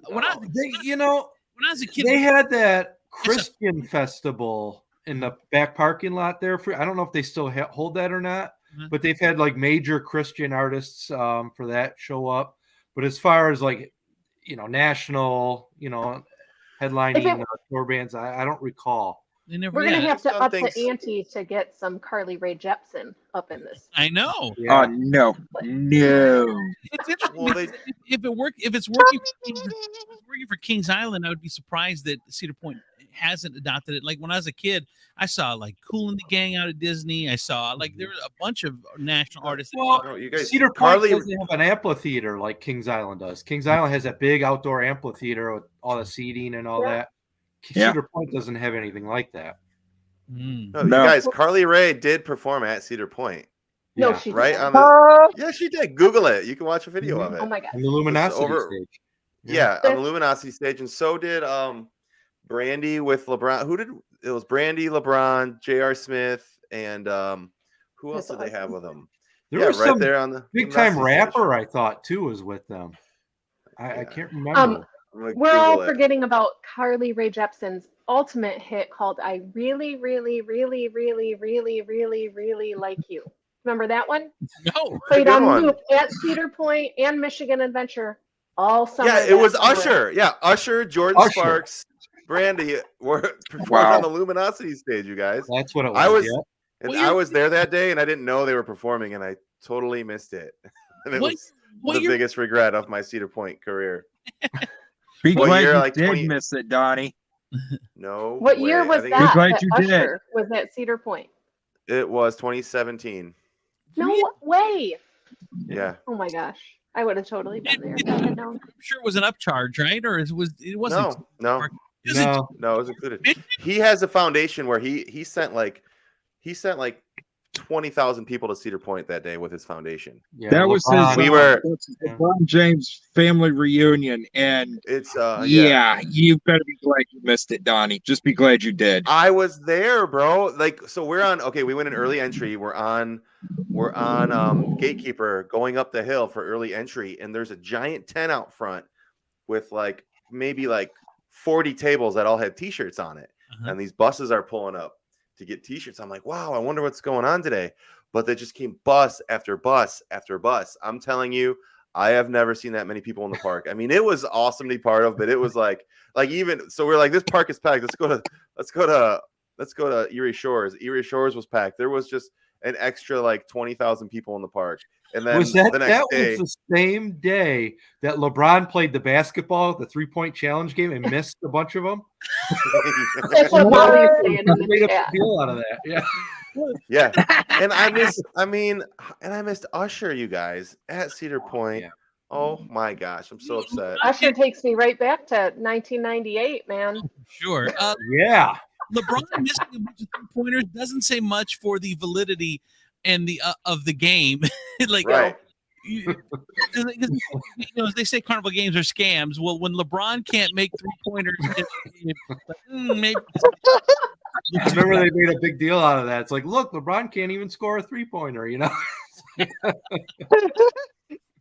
[SPEAKER 1] When I
[SPEAKER 3] You know,
[SPEAKER 1] when I was a kid,
[SPEAKER 3] they had that Christian festival in the back parking lot there. I don't know if they still hold that or not,
[SPEAKER 1] Mhm.
[SPEAKER 3] but they've had like major Christian artists for that show up. But as far as like, national, headlining tour bands, I don't recall.
[SPEAKER 1] they never.
[SPEAKER 2] We're gonna
[SPEAKER 1] Yeah,
[SPEAKER 2] have to
[SPEAKER 6] Some
[SPEAKER 2] up
[SPEAKER 6] things-
[SPEAKER 2] the ante to get some Carly Rae Jepsen up in this.
[SPEAKER 1] I know.
[SPEAKER 3] Yeah.
[SPEAKER 5] No.
[SPEAKER 1] It's interesting
[SPEAKER 6] Well,
[SPEAKER 1] because if it's working for Kings Island, I would be surprised that Cedar Point hasn't adopted it. Like when I was a kid, I saw like Kool and the Gang out at Disney. I saw like there were a bunch of national artists.
[SPEAKER 3] Well,
[SPEAKER 6] No, you guys,
[SPEAKER 3] Cedar Point
[SPEAKER 6] Carly,
[SPEAKER 3] doesn't have an amphitheater like Kings Island does. Kings Island has that big outdoor amphitheater with all the seating and all
[SPEAKER 2] Yeah.
[SPEAKER 3] that.
[SPEAKER 5] Yeah.
[SPEAKER 3] Cedar Point doesn't have anything like that.
[SPEAKER 1] Mm.
[SPEAKER 6] no,
[SPEAKER 5] No.
[SPEAKER 6] you guys, Carly Rae did perform at Cedar Point,
[SPEAKER 2] No,
[SPEAKER 3] Yeah.
[SPEAKER 2] she
[SPEAKER 6] right?
[SPEAKER 2] didn't.
[SPEAKER 6] On the yeah, she did. Google it. You can watch a video of it.
[SPEAKER 2] Oh my god.
[SPEAKER 3] On the Luminosity
[SPEAKER 6] over-
[SPEAKER 3] stage.
[SPEAKER 6] Yeah, on the Luminosity stage, and so did Brandy with LeBron. It was Brandy, LeBron, J.R. Smith, and who else did they have with them?
[SPEAKER 3] There
[SPEAKER 6] Yeah,
[SPEAKER 3] was
[SPEAKER 6] right
[SPEAKER 3] some
[SPEAKER 6] there on the
[SPEAKER 3] big time
[SPEAKER 6] Luminosity stage.
[SPEAKER 3] rapper I thought too was with them. I
[SPEAKER 6] Yeah.
[SPEAKER 3] can't remember.
[SPEAKER 6] I'm gonna
[SPEAKER 2] We're all
[SPEAKER 6] Google it.
[SPEAKER 2] forgetting about Carly Rae Jepsen's ultimate hit called "I Really, Really, Really, Really, Really, Really, Really Like You." Remember that one?
[SPEAKER 1] No,
[SPEAKER 2] Played
[SPEAKER 6] good
[SPEAKER 2] on
[SPEAKER 6] one.
[SPEAKER 2] loop at Cedar Point and Michigan Adventure all summer.
[SPEAKER 6] Yeah, it
[SPEAKER 2] that
[SPEAKER 6] was
[SPEAKER 2] summer.
[SPEAKER 6] Usher. Yeah, Usher, Jordan
[SPEAKER 3] Usher.
[SPEAKER 6] Sparks, Brandy were performed
[SPEAKER 5] Wow.
[SPEAKER 6] on the Luminosity stage. You guys,
[SPEAKER 3] That's what it was.
[SPEAKER 6] I was,
[SPEAKER 3] yeah.
[SPEAKER 6] and
[SPEAKER 1] Well,
[SPEAKER 6] I was there that day, and I didn't know they were performing, and I totally missed it. And it
[SPEAKER 1] What-
[SPEAKER 6] was
[SPEAKER 1] what
[SPEAKER 6] the
[SPEAKER 1] year-
[SPEAKER 6] biggest regret of my Cedar Point career.
[SPEAKER 5] Be
[SPEAKER 6] What
[SPEAKER 5] glad
[SPEAKER 6] year,
[SPEAKER 5] you
[SPEAKER 6] like
[SPEAKER 5] did
[SPEAKER 6] 20
[SPEAKER 5] miss it, Donnie.
[SPEAKER 6] No.
[SPEAKER 2] What year
[SPEAKER 6] way.
[SPEAKER 2] was
[SPEAKER 6] I think
[SPEAKER 2] that?
[SPEAKER 5] glad
[SPEAKER 2] That
[SPEAKER 5] you did.
[SPEAKER 2] Usher was at Cedar Point.
[SPEAKER 6] It was 2017.
[SPEAKER 2] No way.
[SPEAKER 6] Yeah.
[SPEAKER 2] Oh my gosh. I would have totally been there if I had known.
[SPEAKER 1] I'm sure it was an upcharge, right? Or it wasn't.
[SPEAKER 6] No,
[SPEAKER 1] Is it-
[SPEAKER 3] No,
[SPEAKER 6] no, it was included. He has a foundation where he sent like 20,000 people to Cedar Point that day with his foundation.
[SPEAKER 3] yeah,
[SPEAKER 5] That was
[SPEAKER 3] LeBron-
[SPEAKER 5] his
[SPEAKER 6] We were-
[SPEAKER 5] that's his LeBron James family reunion, and
[SPEAKER 6] It's
[SPEAKER 5] yeah, you better be glad you missed it, Donnie. Just be glad you did.
[SPEAKER 6] I was there, bro. Like, so we're on. Okay, we went in early entry. We're on Gatekeeper going up the hill for early entry, and there's a giant tent out front with like maybe like 40 tables that all had T-shirts on it,
[SPEAKER 1] Uh-huh.
[SPEAKER 6] and these buses are pulling up to get T-shirts. I'm like, wow, I wonder what's going on today. But they just came bus after bus after bus. I'm telling you, I have never seen that many people in the park. I mean, it was awesome to be part of, but it was like even so we're like, this park is packed. Let's go to Erie Shores. Erie Shores was packed. There was just an extra like 20,000 people in the park. And then
[SPEAKER 3] was that
[SPEAKER 6] the next
[SPEAKER 3] that
[SPEAKER 6] day,
[SPEAKER 3] was the same day that LeBron played the basketball, the 3-point challenge game, and missed a bunch of them?
[SPEAKER 2] That's what Bobby's saying in
[SPEAKER 3] Made
[SPEAKER 2] the
[SPEAKER 3] a
[SPEAKER 2] chat.
[SPEAKER 3] big deal out of that. Yeah.
[SPEAKER 6] yeah. And I missed Usher, you guys, at Cedar Point.
[SPEAKER 3] Yeah.
[SPEAKER 6] Oh my gosh, I'm so upset.
[SPEAKER 2] Usher takes me right back to 1998, man.
[SPEAKER 1] Sure.
[SPEAKER 3] Yeah.
[SPEAKER 1] LeBron missing a bunch of three-pointers doesn't say much for the validity and the of the game. Like,
[SPEAKER 6] Right.
[SPEAKER 1] because they say carnival games are scams. Well, when LeBron can't make three-pointers, maybe.
[SPEAKER 3] I remember they made a big deal out of that. It's like, look, LeBron can't even score a 3-pointer, you know?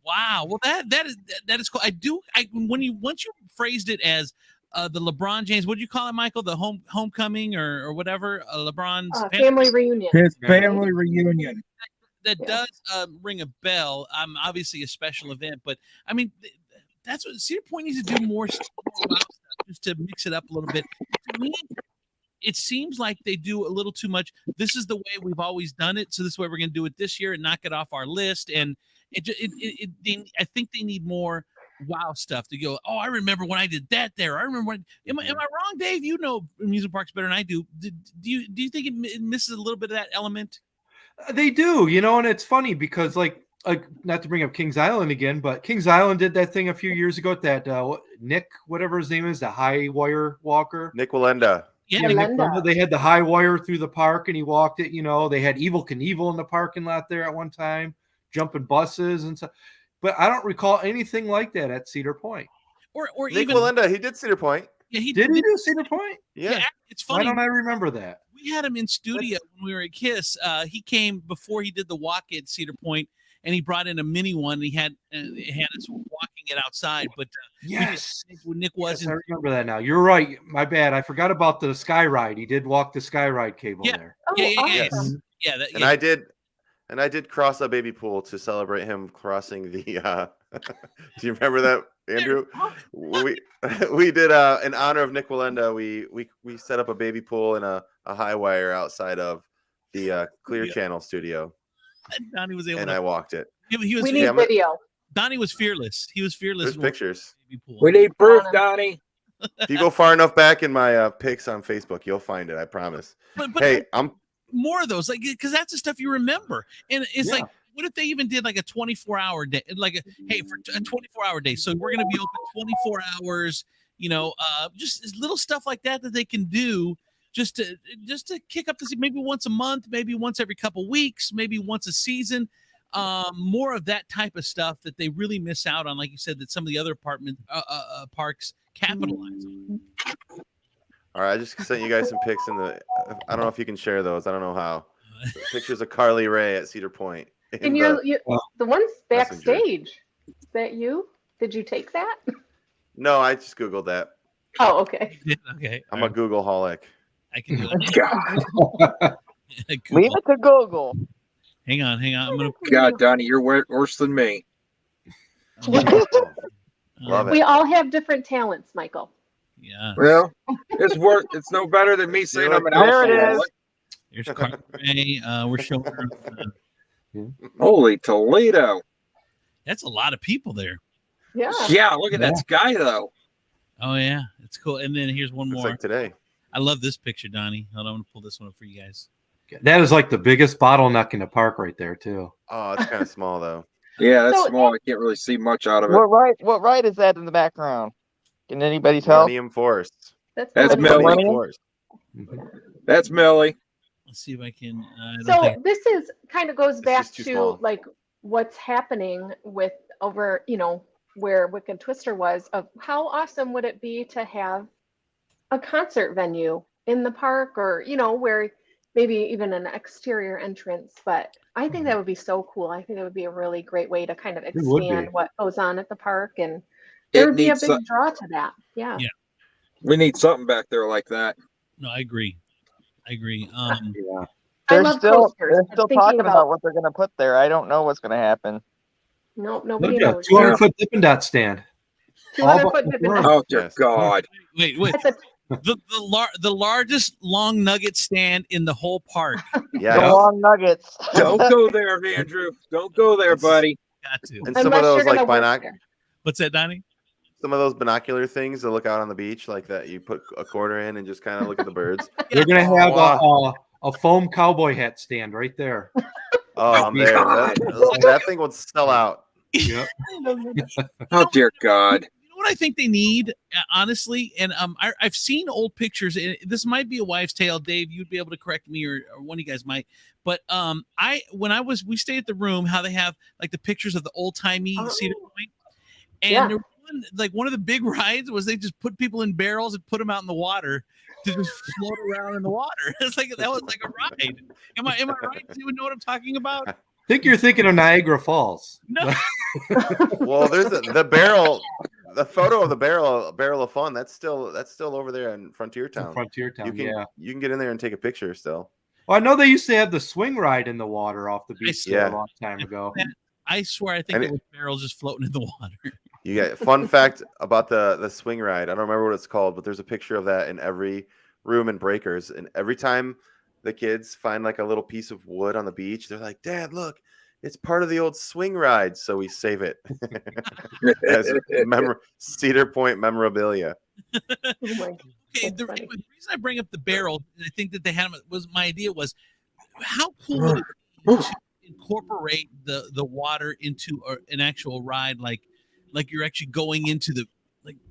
[SPEAKER 1] Wow. Well, that is cool. Once you phrased it as the LeBron James, what do you call it, Michael? The homecoming or whatever. LeBron's
[SPEAKER 2] Family reunion.
[SPEAKER 5] His family reunion.
[SPEAKER 1] that
[SPEAKER 2] Yeah.
[SPEAKER 1] does ring a bell. Obviously a special event, but I mean that's what Cedar Point needs to do more stuff, just to mix it up a little bit. To me, it seems like they do a little too much. This is the way we've always done it, so this is the way we're going to do it this year and knock it off our list. And I think they need more wow stuff to go. Oh, I remember when I did that there. I remember when. Am I wrong, Dave? You know amusement parks better than I do. Do you think it misses a little bit of that element?
[SPEAKER 3] They do, you know, and it's funny because like not to bring up Kings Island again, but Kings Island did that thing a few years ago at that Nick, whatever his name is, the high wire walker.
[SPEAKER 6] Nick Walenda.
[SPEAKER 1] Yeah,
[SPEAKER 2] Yeah,
[SPEAKER 3] Nick
[SPEAKER 2] Linda.
[SPEAKER 3] Walenda, they had the high wire through the park and he walked it, you know, they had Evil Knievel in the parking lot there at one time, jumping buses and stuff. But I don't recall anything like that at Cedar Point.
[SPEAKER 1] or
[SPEAKER 6] Nick
[SPEAKER 1] even
[SPEAKER 6] Walenda, he did Cedar Point.
[SPEAKER 1] yeah, he
[SPEAKER 3] Did he do Cedar Point?
[SPEAKER 6] Yeah.
[SPEAKER 1] It's
[SPEAKER 3] Why
[SPEAKER 1] funny.
[SPEAKER 3] don't I remember that?
[SPEAKER 1] We had him in studio when we were at KISS. He came before he did the walk at Cedar Point, and he brought in a mini one. And he had us walking it outside. But
[SPEAKER 3] Yes.
[SPEAKER 1] when Nick was
[SPEAKER 3] Yes, I remember that now. You're right. My bad. I forgot about the sky ride. He did walk the sky ride cable
[SPEAKER 1] Yeah.
[SPEAKER 3] there.
[SPEAKER 2] Oh,
[SPEAKER 1] yeah.
[SPEAKER 2] awesome.
[SPEAKER 1] Yeah,
[SPEAKER 6] And I did cross a baby pool to celebrate him crossing the do you remember that, Andrew? We did in honor of Nick Walenda, we set up a baby pool and a high wire outside of the Clear Channel studio.
[SPEAKER 1] Donnie was able
[SPEAKER 6] and
[SPEAKER 1] to.
[SPEAKER 6] I walked it.
[SPEAKER 1] He was
[SPEAKER 2] We need
[SPEAKER 6] I'm a-
[SPEAKER 2] video.
[SPEAKER 1] Donnie was fearless. He was fearless.
[SPEAKER 6] There's pictures.
[SPEAKER 1] Baby pool.
[SPEAKER 5] We need proof, Donnie.
[SPEAKER 6] If you go far enough back in my pics on Facebook, you'll find it. I promise.
[SPEAKER 1] But
[SPEAKER 6] Hey, I'm
[SPEAKER 1] more of those, like, because that's the stuff you remember. And it's like, what if they even did like a 24-hour day, like hey, for a 24-hour day, so we're going to be open 24 hours, just little stuff like that they can do just to kick up this, maybe once a month, maybe once every couple weeks, maybe once a season. More of that type of stuff that they really miss out on, like you said, that some of the other parks capitalize on.
[SPEAKER 6] all right. I just sent you guys some pics I don't know if you can share those. I don't know how. Pictures of Carly Ray at Cedar Point.
[SPEAKER 2] And the ones
[SPEAKER 6] Messenger.
[SPEAKER 2] backstage. Is that you? Did you take that?
[SPEAKER 6] No, I just Googled that.
[SPEAKER 2] Oh, okay.
[SPEAKER 1] Okay.
[SPEAKER 6] I'm a Google holic.
[SPEAKER 1] I can do
[SPEAKER 5] God,
[SPEAKER 1] it.
[SPEAKER 4] Leave it to Google.
[SPEAKER 1] Hang on. I'm gonna.
[SPEAKER 5] God, Donnie, you're worse than me.
[SPEAKER 6] Love
[SPEAKER 2] We
[SPEAKER 6] it.
[SPEAKER 2] all have different talents, Michael.
[SPEAKER 1] Yeah.
[SPEAKER 5] Well, it's no better than me saying I'm an
[SPEAKER 4] There it
[SPEAKER 5] alpha.
[SPEAKER 4] is.
[SPEAKER 1] Here's Carly Ray. We're showing her.
[SPEAKER 5] Holy Toledo.
[SPEAKER 1] That's a lot of people there.
[SPEAKER 2] Yeah.
[SPEAKER 5] Yeah, look at that sky, though.
[SPEAKER 1] Oh yeah, it's cool. And then here's one
[SPEAKER 6] It's
[SPEAKER 1] more.
[SPEAKER 6] like today.
[SPEAKER 1] I love this picture, Donnie. Hold on, I'm gonna pull this one up for you guys.
[SPEAKER 3] That is like the biggest bottleneck in the park right there, too.
[SPEAKER 6] Oh, it's kind of small though.
[SPEAKER 5] Yeah, that's
[SPEAKER 2] So-
[SPEAKER 5] small. I can't really see much out of it.
[SPEAKER 4] What ride is that in the background? Can anybody tell?
[SPEAKER 6] Millennium Forest.
[SPEAKER 2] That's
[SPEAKER 5] That's
[SPEAKER 2] Millennium.
[SPEAKER 5] Millie.
[SPEAKER 6] Millennium Forest.
[SPEAKER 5] That's Millie.
[SPEAKER 1] Let's see if I can. I don't
[SPEAKER 2] So
[SPEAKER 1] think,
[SPEAKER 2] this is kind of goes back
[SPEAKER 6] just too
[SPEAKER 2] to
[SPEAKER 6] small.
[SPEAKER 2] like what's happening with over, where Wicked Twister was, of how awesome would it be to have a concert venue in the park, or, where maybe even an exterior entrance. But I think that would be so cool. I think it would be a really great way to kind of
[SPEAKER 3] would
[SPEAKER 2] expand
[SPEAKER 3] be.
[SPEAKER 2] what goes on at the park, and there would be a big draw to that. Yeah.
[SPEAKER 1] Yeah.
[SPEAKER 5] We need something back there like that.
[SPEAKER 1] no, I agree.
[SPEAKER 3] Yeah.
[SPEAKER 2] I
[SPEAKER 4] They're
[SPEAKER 2] love
[SPEAKER 4] still
[SPEAKER 2] coasters.
[SPEAKER 4] they're
[SPEAKER 2] I'm
[SPEAKER 4] still
[SPEAKER 2] thinking
[SPEAKER 4] talking about what they're gonna put there. I don't know what's gonna happen.
[SPEAKER 2] Nope,
[SPEAKER 3] Look
[SPEAKER 2] nobody
[SPEAKER 3] at
[SPEAKER 2] knows.
[SPEAKER 3] 200-foot Dippin' Dot stand.
[SPEAKER 2] 200-foot Dippin' Dot.
[SPEAKER 5] Oh, dear
[SPEAKER 6] Yes.
[SPEAKER 5] God.
[SPEAKER 1] Wait.
[SPEAKER 2] That's a
[SPEAKER 1] The largest long nugget stand in the whole park.
[SPEAKER 4] The
[SPEAKER 6] Yeah.
[SPEAKER 4] long nuggets.
[SPEAKER 5] Don't go there, Andrew. Don't go there, buddy.
[SPEAKER 1] Got to.
[SPEAKER 6] And some of
[SPEAKER 2] unless
[SPEAKER 6] those
[SPEAKER 2] you're gonna
[SPEAKER 6] like
[SPEAKER 2] work there.
[SPEAKER 1] What's that, Donnie?
[SPEAKER 6] some of those binocular things that look out on the beach, like that you put a quarter in and just kind of look at the birds.
[SPEAKER 3] They're going to have
[SPEAKER 6] Wow.
[SPEAKER 3] a foam cowboy hat stand right there.
[SPEAKER 6] Oh, I'm there.
[SPEAKER 5] God.
[SPEAKER 6] That thing would sell out.
[SPEAKER 3] Yep.
[SPEAKER 5] Oh, dear God.
[SPEAKER 1] You know what I think they need, honestly, and I've seen old pictures. And this might be a wives' tale, Dave. You'd be able to correct me, or one of you guys might. But we stayed at the room, how they have like the pictures of the old timey Cedar Point, and
[SPEAKER 2] Yeah.
[SPEAKER 1] there was one of the big rides was they just put people in barrels and put them out in the water to just float around in the water. It's like that was like a ride. Am I right? Do you know what I'm talking about?
[SPEAKER 3] I think you're thinking of Niagara Falls.
[SPEAKER 1] No.
[SPEAKER 6] Well, there's the barrel, the photo of the barrel of fun. That's still over there in Frontier Town.
[SPEAKER 3] Frontier Town,
[SPEAKER 6] You can get in there and take a picture still.
[SPEAKER 3] Well, I know they used to have the swing ride in the water off the beach
[SPEAKER 1] see.
[SPEAKER 3] there
[SPEAKER 6] Yeah.
[SPEAKER 3] a long time ago.
[SPEAKER 1] I swear, I think
[SPEAKER 6] And
[SPEAKER 1] there was barrels just floating in the water.
[SPEAKER 6] You get fun fact about the swing ride. I don't remember what it's called, but there's a picture of that in every room in Breakers. And every time the kids find like a little piece of wood on the beach, they're like, "Dad, look, it's part of the old swing ride." So we save it as Cedar Point memorabilia.
[SPEAKER 2] Oh my
[SPEAKER 1] Okay,
[SPEAKER 2] That's
[SPEAKER 1] the
[SPEAKER 2] funny.
[SPEAKER 1] reason I bring up the barrel, I think that they had them, was my idea was how cool would it be to incorporate the water into an actual ride, like you're actually going into the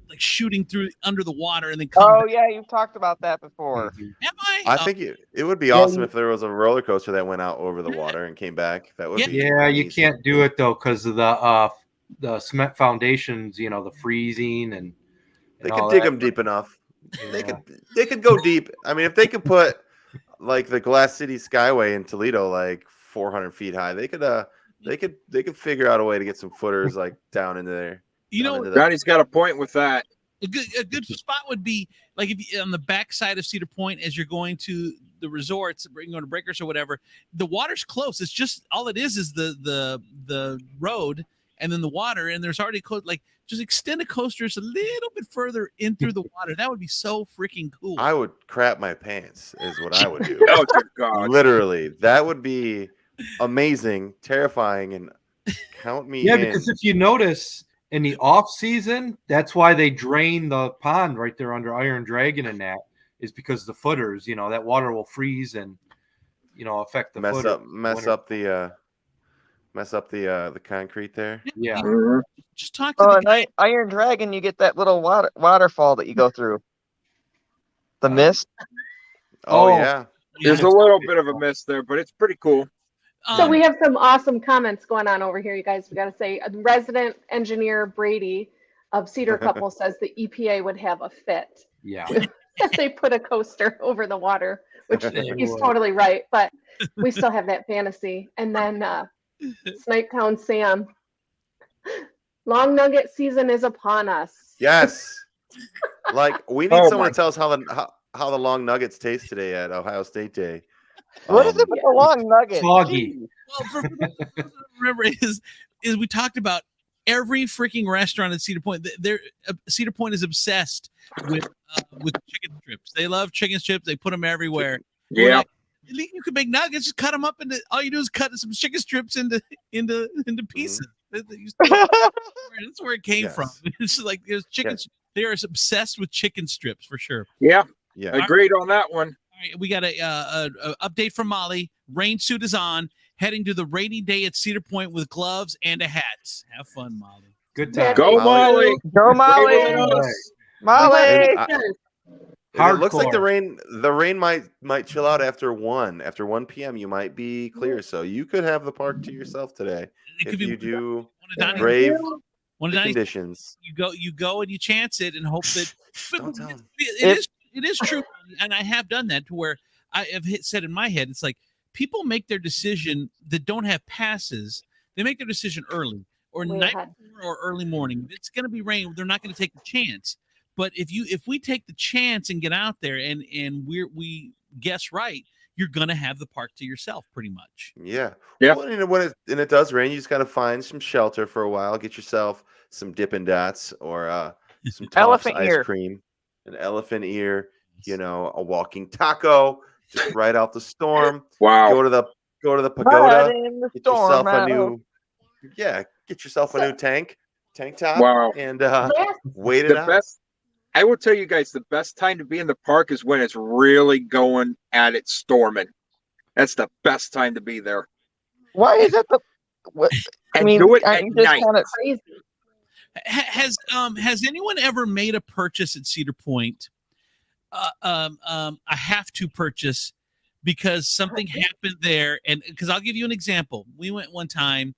[SPEAKER 1] like shooting through under the water and then come
[SPEAKER 4] Oh
[SPEAKER 1] back.
[SPEAKER 4] yeah, you've talked about that before.
[SPEAKER 1] Am I?
[SPEAKER 6] I think it would be awesome if there was a roller coaster that went out over the water and came back. That would be
[SPEAKER 3] Yeah, you
[SPEAKER 6] amazing.
[SPEAKER 3] can't do it though because of the cement foundations. The freezing and
[SPEAKER 6] They
[SPEAKER 3] all
[SPEAKER 6] could dig
[SPEAKER 3] that.
[SPEAKER 6] them deep enough. They
[SPEAKER 3] Yeah.
[SPEAKER 6] could go deep. I mean, if they could put like the Glass City Skyway in Toledo like 400 feet high, they could figure out a way to get some footers like down into there.
[SPEAKER 1] You
[SPEAKER 6] down
[SPEAKER 1] know,
[SPEAKER 6] into the-
[SPEAKER 5] Johnny's got a point with that.
[SPEAKER 1] a good spot would be like if you, on the backside of Cedar Point as you're going to the resorts, going to Breakers or whatever. The water's close. It's just all it is the road and then the water, and there's already like just extend the coasters a little bit further in through the water. That would be so freaking cool.
[SPEAKER 6] I would crap my pants, is what I would do.
[SPEAKER 5] Oh, dear God.
[SPEAKER 6] Literally, that would be amazing, terrifying, and count me
[SPEAKER 3] Yeah,
[SPEAKER 6] in.
[SPEAKER 3] because if you notice in the off season, that's why they drain the pond right there under Iron Dragon, and that is because the footers, that water will freeze and affect the
[SPEAKER 6] mess
[SPEAKER 3] footer.
[SPEAKER 6] up the concrete there.
[SPEAKER 3] Yeah.
[SPEAKER 5] Mhm.
[SPEAKER 1] Just talk to
[SPEAKER 4] Oh,
[SPEAKER 1] the
[SPEAKER 4] and
[SPEAKER 1] guy.
[SPEAKER 4] Iron Dragon, you get that little waterfall that you go through. The mist.
[SPEAKER 6] Oh,
[SPEAKER 3] Oh.
[SPEAKER 6] yeah.
[SPEAKER 5] There's a little bit of a miss there, but it's pretty cool.
[SPEAKER 2] So we have some awesome comments going on over here, you guys. We got to say, resident engineer Brady of Cedar Couple says the EPA would have a fit.
[SPEAKER 3] Yeah.
[SPEAKER 2] If they put a coaster over the water, which
[SPEAKER 3] They
[SPEAKER 2] he's
[SPEAKER 3] would.
[SPEAKER 2] totally right. But we still have that fantasy. And then Snipetown Sam, long nugget season is upon us.
[SPEAKER 6] Yes. Like we need
[SPEAKER 5] Oh
[SPEAKER 6] someone
[SPEAKER 5] my-
[SPEAKER 6] to tell us how the long nuggets taste today at Ohio State Day.
[SPEAKER 4] What is it with the long nugget?
[SPEAKER 3] Soggy.
[SPEAKER 4] Jeez.
[SPEAKER 1] Well, for people who don't remember is we talked about every freaking restaurant at Cedar Point. Cedar Point is obsessed with chicken strips. They love chicken strips. They put them everywhere. We're
[SPEAKER 5] Yeah.
[SPEAKER 1] like, you can make nuggets. Just cut them up into. All you do is cut some chicken strips into pieces. That's where it came
[SPEAKER 6] Yes.
[SPEAKER 1] from. It's like there's chicken.
[SPEAKER 6] Yes.
[SPEAKER 1] They are obsessed with chicken strips for sure.
[SPEAKER 5] Yeah.
[SPEAKER 6] Yeah.
[SPEAKER 5] Agreed on that one.
[SPEAKER 1] All right, we got a update from Molly. Rain suit is on. Heading to the rainy day at Cedar Point with gloves and a hat. Have fun, Molly.
[SPEAKER 3] Good time.
[SPEAKER 5] Go,
[SPEAKER 6] Molly.
[SPEAKER 5] Molly.
[SPEAKER 4] Go,
[SPEAKER 5] Braver than
[SPEAKER 4] Molly.
[SPEAKER 5] us.
[SPEAKER 4] Molly.
[SPEAKER 6] And
[SPEAKER 3] Hardcore.
[SPEAKER 6] it looks like the rain might chill out after 1 p.m. You might be clear, so you could have the park to yourself today
[SPEAKER 1] It
[SPEAKER 6] if
[SPEAKER 1] could be
[SPEAKER 6] you do
[SPEAKER 1] one of Donnie's,
[SPEAKER 6] brave
[SPEAKER 1] one of
[SPEAKER 6] the
[SPEAKER 1] Donnie's
[SPEAKER 6] conditions.
[SPEAKER 1] you go and you chance it and hope that
[SPEAKER 6] Don't tell 'em.
[SPEAKER 1] it is true, and I have done that to where I have said in my head, it's like people make their decision that don't have passes. They make their decision early or
[SPEAKER 2] Way
[SPEAKER 1] night
[SPEAKER 2] ahead.
[SPEAKER 1] before or early morning. It's going to be rain. They're not going to take the chance. But if we take the chance and get out there and we guess right, you're going to have the park to yourself pretty much.
[SPEAKER 6] Yeah.
[SPEAKER 5] Yeah.
[SPEAKER 6] Well, when it does rain, you just got to find some shelter for a while. Get yourself some Dippin' Dots or some Toff's
[SPEAKER 4] Elephant
[SPEAKER 6] ice
[SPEAKER 4] ear.
[SPEAKER 6] cream, an elephant ear, a walking taco, just right out the storm.
[SPEAKER 5] Wow.
[SPEAKER 6] Go to the
[SPEAKER 4] Mud
[SPEAKER 6] pagoda.
[SPEAKER 4] in the
[SPEAKER 6] Get
[SPEAKER 4] storm
[SPEAKER 6] yourself a
[SPEAKER 4] out.
[SPEAKER 6] new tank top,
[SPEAKER 5] Wow.
[SPEAKER 6] and
[SPEAKER 2] Yes.
[SPEAKER 6] wait it
[SPEAKER 5] The
[SPEAKER 6] out.
[SPEAKER 5] best, I will tell you guys, the best time to be in the park is when it's really going at it storming. That's the best time to be there.
[SPEAKER 4] Why is that the? What, I
[SPEAKER 5] And
[SPEAKER 4] mean,
[SPEAKER 5] do it
[SPEAKER 4] aren't
[SPEAKER 5] at
[SPEAKER 4] you just
[SPEAKER 5] night.
[SPEAKER 4] kind of?
[SPEAKER 2] Crazy.
[SPEAKER 1] Has anyone ever made a purchase at Cedar Point? I have to purchase because something happened there, and because I'll give you an example. We went one time,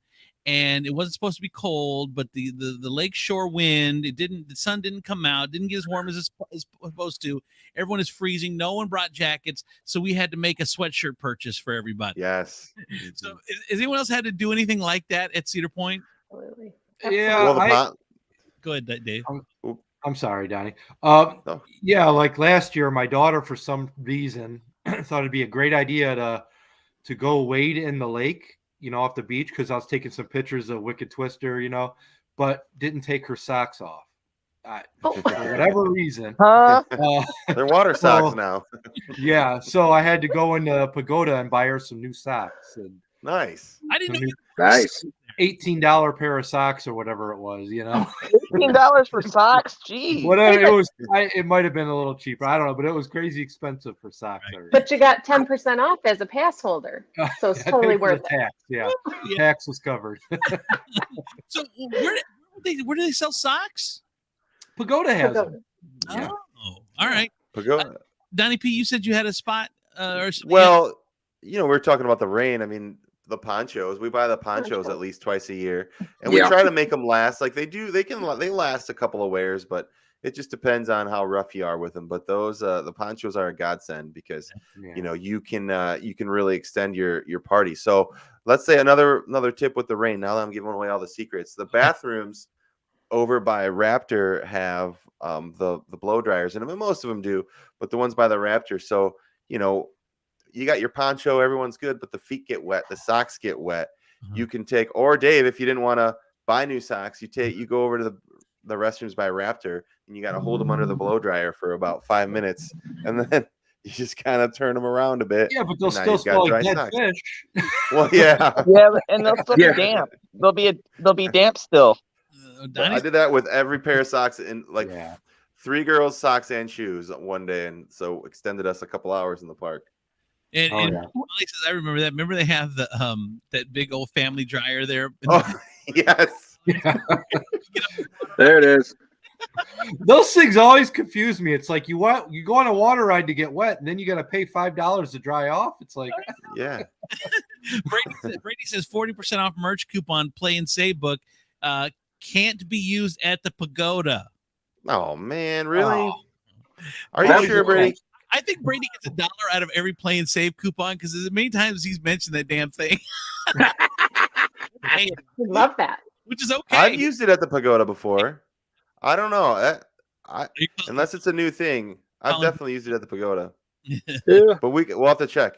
[SPEAKER 1] and it wasn't supposed to be cold, but the lakeshore wind, the sun didn't come out, didn't get as warm as it's supposed to. Everyone is freezing. No one brought jackets, so we had to make a sweatshirt purchase for everybody.
[SPEAKER 6] Yes.
[SPEAKER 1] So, has anyone else had to do anything like that at Cedar Point?
[SPEAKER 2] Absolutely.
[SPEAKER 3] Yeah,
[SPEAKER 6] Well, the pond.
[SPEAKER 1] Go ahead, Dave.
[SPEAKER 3] I'm sorry, Donnie.
[SPEAKER 6] No.
[SPEAKER 3] Yeah, like last year, my daughter, for some reason, thought it'd be a great idea to go wade in the lake, off the beach, because I was taking some pictures of Wicked Twister, but didn't take her socks off. For whatever reason.
[SPEAKER 4] Huh?
[SPEAKER 6] They're water socks
[SPEAKER 3] Oh.
[SPEAKER 6] now.
[SPEAKER 3] Yeah, so I had to go into Pagoda and buy her some new socks. And
[SPEAKER 6] Nice.
[SPEAKER 1] I didn't know.
[SPEAKER 3] some
[SPEAKER 1] you-
[SPEAKER 5] Nice.
[SPEAKER 3] $18 pair of socks or whatever it was,
[SPEAKER 4] $18 for socks. Gee.
[SPEAKER 3] Whatever it was, it might have been a little cheaper. I don't know, but it was crazy expensive for socks.
[SPEAKER 1] Right.
[SPEAKER 2] But you got 10% off as a pass holder. So it's
[SPEAKER 3] I paid
[SPEAKER 2] totally
[SPEAKER 3] for the
[SPEAKER 2] worth it.
[SPEAKER 3] tax. Yeah,
[SPEAKER 1] Yeah.
[SPEAKER 3] tax was covered.
[SPEAKER 1] So where do they sell socks?
[SPEAKER 3] Pagoda has
[SPEAKER 2] Pagoda.
[SPEAKER 3] them. Yeah.
[SPEAKER 1] Oh, all right.
[SPEAKER 6] Pagoda.
[SPEAKER 1] Donnie P, you said you had a spot or something.
[SPEAKER 6] Well, we were talking about the rain. I mean, the ponchos. We buy the ponchos at least twice a year, and we
[SPEAKER 5] Yeah.
[SPEAKER 6] try to make them last. Like they do, they last a couple of wears, but it just depends on how rough you are with them. But those the ponchos are a godsend because
[SPEAKER 3] Yeah.
[SPEAKER 6] you can really extend your party. So let's say another tip with the rain. Now that I'm giving away all the secrets, the bathrooms over by Raptor have the blow dryers, and I mean, most of them do, but the ones by the Raptor. So you got your poncho, everyone's good, but the feet get wet, the socks get wet. You can take, or Dave, if you didn't want to buy new socks, you go over to the restrooms by Raptor, and you got to hold them under the blow dryer for about 5 minutes, and then you just kind of turn them around a bit.
[SPEAKER 3] Yeah, but they'll
[SPEAKER 6] and now
[SPEAKER 3] still
[SPEAKER 6] you've got
[SPEAKER 3] smell like
[SPEAKER 6] dry
[SPEAKER 3] dead
[SPEAKER 6] socks.
[SPEAKER 3] fish.
[SPEAKER 6] Well, yeah.
[SPEAKER 4] Yeah, and they'll still
[SPEAKER 5] Yeah.
[SPEAKER 4] be damp. They'll be damp still.
[SPEAKER 6] But I did that with every pair of socks in like
[SPEAKER 3] Yeah.
[SPEAKER 6] 3 girls' socks and shoes one day, and so extended us a couple hours in the park.
[SPEAKER 1] And,
[SPEAKER 3] Oh,
[SPEAKER 1] and
[SPEAKER 3] yeah.
[SPEAKER 1] Molly says, I remember that. Remember they have the that big old family dryer there.
[SPEAKER 6] Oh, yes.
[SPEAKER 5] There it is.
[SPEAKER 3] Those things always confuse me. It's like you go on a water ride to get wet, and then you got to pay $5 to dry off. It's like,
[SPEAKER 6] Yeah.
[SPEAKER 1] Brady says 40% off merch coupon Play and Save book can't be used at the pagoda.
[SPEAKER 6] Oh man, really?
[SPEAKER 3] Oh.
[SPEAKER 6] Are
[SPEAKER 3] That
[SPEAKER 6] you
[SPEAKER 3] was
[SPEAKER 6] sure, Brady?
[SPEAKER 1] I think Brady gets $1 out of every Play and Save coupon because as many times he's mentioned that damn thing.
[SPEAKER 2] I love that.
[SPEAKER 1] Which is okay.
[SPEAKER 6] I've used it at the pagoda before. I don't know. Unless it's a new thing. I've
[SPEAKER 1] Colin.
[SPEAKER 6] definitely used it at the pagoda.
[SPEAKER 5] Yeah.
[SPEAKER 6] But we'll have to check.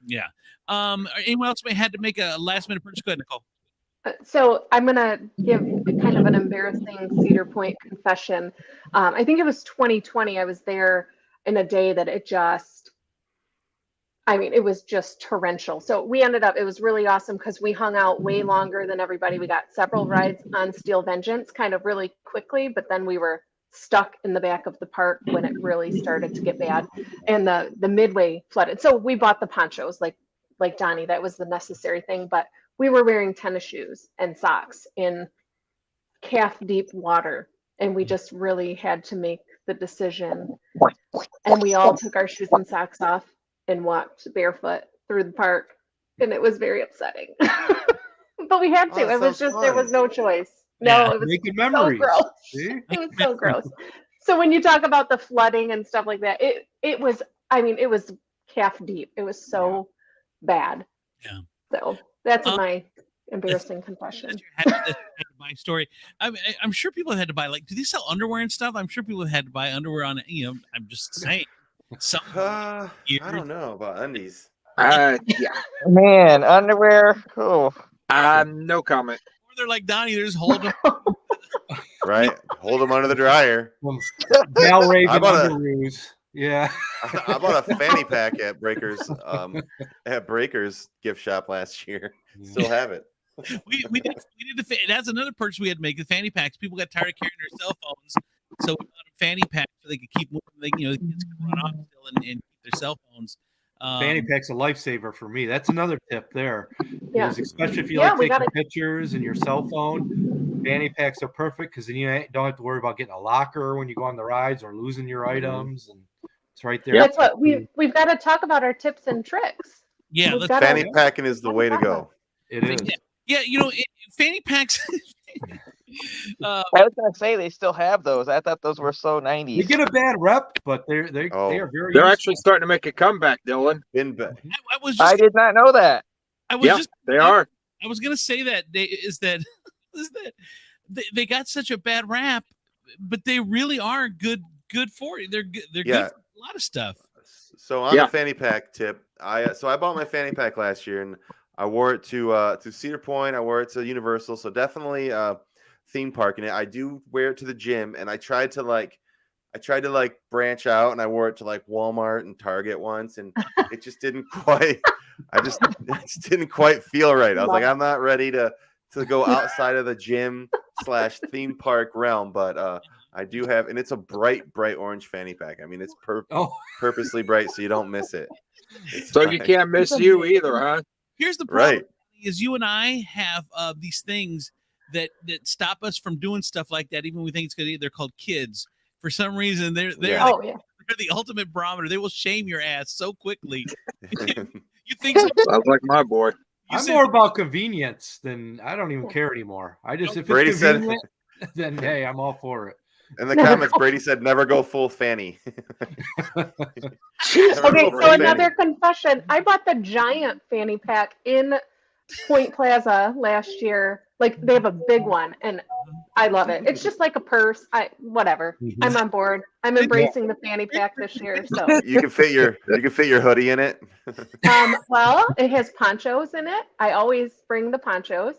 [SPEAKER 1] Yeah. Anyone else may had to make a last minute purchase? Go ahead, Nicole.
[SPEAKER 2] So I'm going to give kind of an embarrassing Cedar Point confession. I think it was 2020. I was there in a day that it was just torrential. So it was really awesome because we hung out way longer than everybody. We got several rides on Steel Vengeance kind of really quickly, but then we were stuck in the back of the park when it really started to get bad and the midway flooded. So we bought the ponchos like Donnie, that was the necessary thing, but we were wearing tennis shoes and socks in calf deep water. And we just really had to make the decision. And we all took our shoes and socks off and walked barefoot through the park. And it was very upsetting. But we had to.
[SPEAKER 6] Oh, that
[SPEAKER 2] It was
[SPEAKER 6] sounds
[SPEAKER 2] just, there was
[SPEAKER 6] fun.
[SPEAKER 2] no choice.
[SPEAKER 1] Yeah.
[SPEAKER 2] No, it was
[SPEAKER 3] making
[SPEAKER 2] so
[SPEAKER 3] memories.
[SPEAKER 2] gross.
[SPEAKER 3] See?
[SPEAKER 2] It was so gross. So when you talk about the flooding and stuff like that, it was calf deep. It was so bad.
[SPEAKER 1] Yeah.
[SPEAKER 2] So that's my embarrassing confession.
[SPEAKER 1] Had to buy story. I'm sure people had to buy, like, do they sell underwear and stuff? I'm sure people had to buy underwear on, I'm just saying. Some
[SPEAKER 6] I don't know about undies.
[SPEAKER 5] Yeah.
[SPEAKER 4] Man, underwear. Cool.
[SPEAKER 5] No comment.
[SPEAKER 1] Or they're like Donnie, they're just holding them.
[SPEAKER 6] Right? Hold them under the dryer.
[SPEAKER 3] Gal Raven
[SPEAKER 6] I bought a-
[SPEAKER 3] underoos. Yeah.
[SPEAKER 6] I bought a fanny pack at Breakers gift shop last year. Still have it.
[SPEAKER 1] we did that's another purchase we had to make, the fanny packs. People got tired of carrying their cell phones, so we bought a fanny pack so they could keep moving. The kids could run off still and keep their cell phones.
[SPEAKER 3] Fanny pack's a lifesaver for me. That's another tip there.
[SPEAKER 2] Yeah.
[SPEAKER 3] Is especially if you
[SPEAKER 2] Yeah,
[SPEAKER 3] like
[SPEAKER 2] we
[SPEAKER 3] taking
[SPEAKER 2] gotta-
[SPEAKER 3] pictures and your cell phone, fanny packs are perfect because then you don't have to worry about getting a locker when you go on the rides or losing your items, and it's right there.
[SPEAKER 2] That's what we've got to talk about our tips and tricks.
[SPEAKER 1] Yeah,
[SPEAKER 2] We've
[SPEAKER 1] let's
[SPEAKER 2] gotta-
[SPEAKER 6] Fanny packing is the way to go.
[SPEAKER 3] It is.
[SPEAKER 1] yeah, fanny packs.
[SPEAKER 4] I was gonna say they still have those. I thought those were so
[SPEAKER 3] They
[SPEAKER 4] 90s.
[SPEAKER 3] get a bad rep, but they are very.
[SPEAKER 5] They're
[SPEAKER 3] useful.
[SPEAKER 5] actually starting to make a comeback, Dylan.
[SPEAKER 6] Bin bag.
[SPEAKER 1] I was
[SPEAKER 4] I
[SPEAKER 1] just
[SPEAKER 4] did not know that.
[SPEAKER 5] They are.
[SPEAKER 1] I was gonna say that they got such a bad rap, but they really are good for you. They're good. They're
[SPEAKER 6] Yeah.
[SPEAKER 1] good for a lot of stuff.
[SPEAKER 6] So on
[SPEAKER 5] Yeah.
[SPEAKER 6] the fanny pack tip, I bought my fanny pack last year and I wore it to Cedar Point. I wore it to Universal. So definitely theme park in it. I do wear it to the gym, and I tried to branch out, and I wore it to like Walmart and Target once, and it just didn't quite. It just didn't quite feel right. I was like, I'm not ready to go outside of the gym / theme park realm, but I do have, and it's a bright orange fanny pack. I mean, it's purposely bright so you don't miss it.
[SPEAKER 5] So you can't miss you either, huh?
[SPEAKER 1] Here's the problem:
[SPEAKER 6] Right.
[SPEAKER 1] is you and I have these things that stop us from doing stuff like that, even when we think it's good. They're called kids. For some reason, they're
[SPEAKER 6] Yeah.
[SPEAKER 1] they're the ultimate barometer. They will shame your ass so quickly. You think
[SPEAKER 5] Sounds like my boy.
[SPEAKER 3] I'm more about convenience than I don't even care anymore. I just if
[SPEAKER 6] Brady
[SPEAKER 3] it's
[SPEAKER 6] said-
[SPEAKER 3] convenient, then hey, I'm all for it.
[SPEAKER 6] In the comments, Brady said, "Never go full fanny." Never
[SPEAKER 2] Okay,
[SPEAKER 6] go
[SPEAKER 2] so
[SPEAKER 6] full
[SPEAKER 2] another
[SPEAKER 6] fanny.
[SPEAKER 2] confession. I bought the giant fanny pack in Point Plaza last year. Like they have a big one, and I love it. It's just like a purse. Whatever.
[SPEAKER 3] Mm-hmm.
[SPEAKER 2] I'm on board. I'm embracing the fanny pack this year. So
[SPEAKER 6] You can fit your hoodie in it.
[SPEAKER 2] well, it has ponchos in it. I always bring the ponchos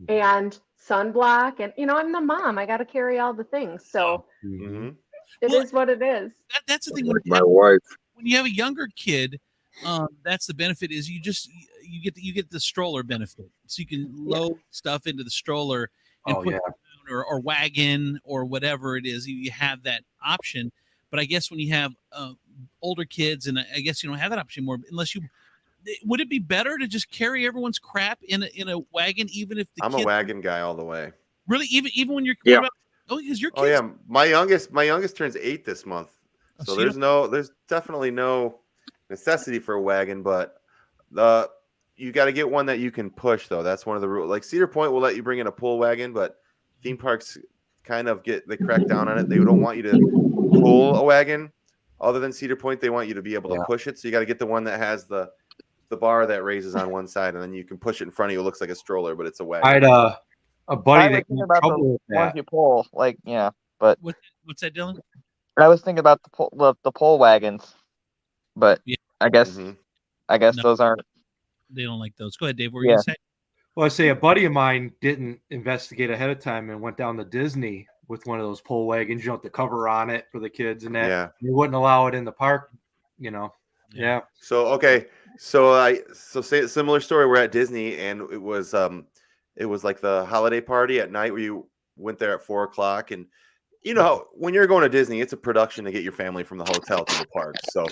[SPEAKER 2] and sunblock, and I'm the mom. I got to carry all the things. So
[SPEAKER 6] Mhm.
[SPEAKER 2] it is what it is.
[SPEAKER 1] That's the thing.
[SPEAKER 8] Like my wife.
[SPEAKER 1] When you have a younger kid, that's the benefit is you get the stroller benefit, so you can load stuff into the stroller and put it down, or wagon or whatever it is. You have that option. But I guess when you have older kids, and I guess you don't have that option more, unless you. Would it be better to just carry everyone's crap in a wagon, even if
[SPEAKER 6] I'm a wagon guy all the way.
[SPEAKER 1] Really, even when you're because your kids.
[SPEAKER 6] Oh yeah, my youngest turns 8 this month, so there's definitely no necessity for a wagon, but you got to get one that you can push though. That's one of the rules. Like Cedar Point will let you bring in a pull wagon, but theme parks kind of they crack down on it. They don't want you to pull a wagon. Other than Cedar Point, they want you to be able to push it. So you got to get the one that has the bar that raises on one side, and then you can push it in front of you. It looks like a stroller, but it's a wagon.
[SPEAKER 3] I had a buddy
[SPEAKER 4] I was
[SPEAKER 3] that
[SPEAKER 4] thinking about the ones you pull, but
[SPEAKER 1] what's that, Dylan?
[SPEAKER 4] I was thinking about the pole wagons, but I guess those aren't.
[SPEAKER 1] They don't like those. Go ahead, Dave. What were you gonna say?
[SPEAKER 3] Well, I say a buddy of mine didn't investigate ahead of time and went down to Disney with one of those pole wagons, the cover on it for the kids and that.
[SPEAKER 6] Yeah.
[SPEAKER 3] You wouldn't allow it in the park, Yeah.
[SPEAKER 6] So say a similar story. We're at Disney, and it was like the holiday party at night where you went there at 4:00, and when you're going to Disney, it's a production to get your family from the hotel to the park. So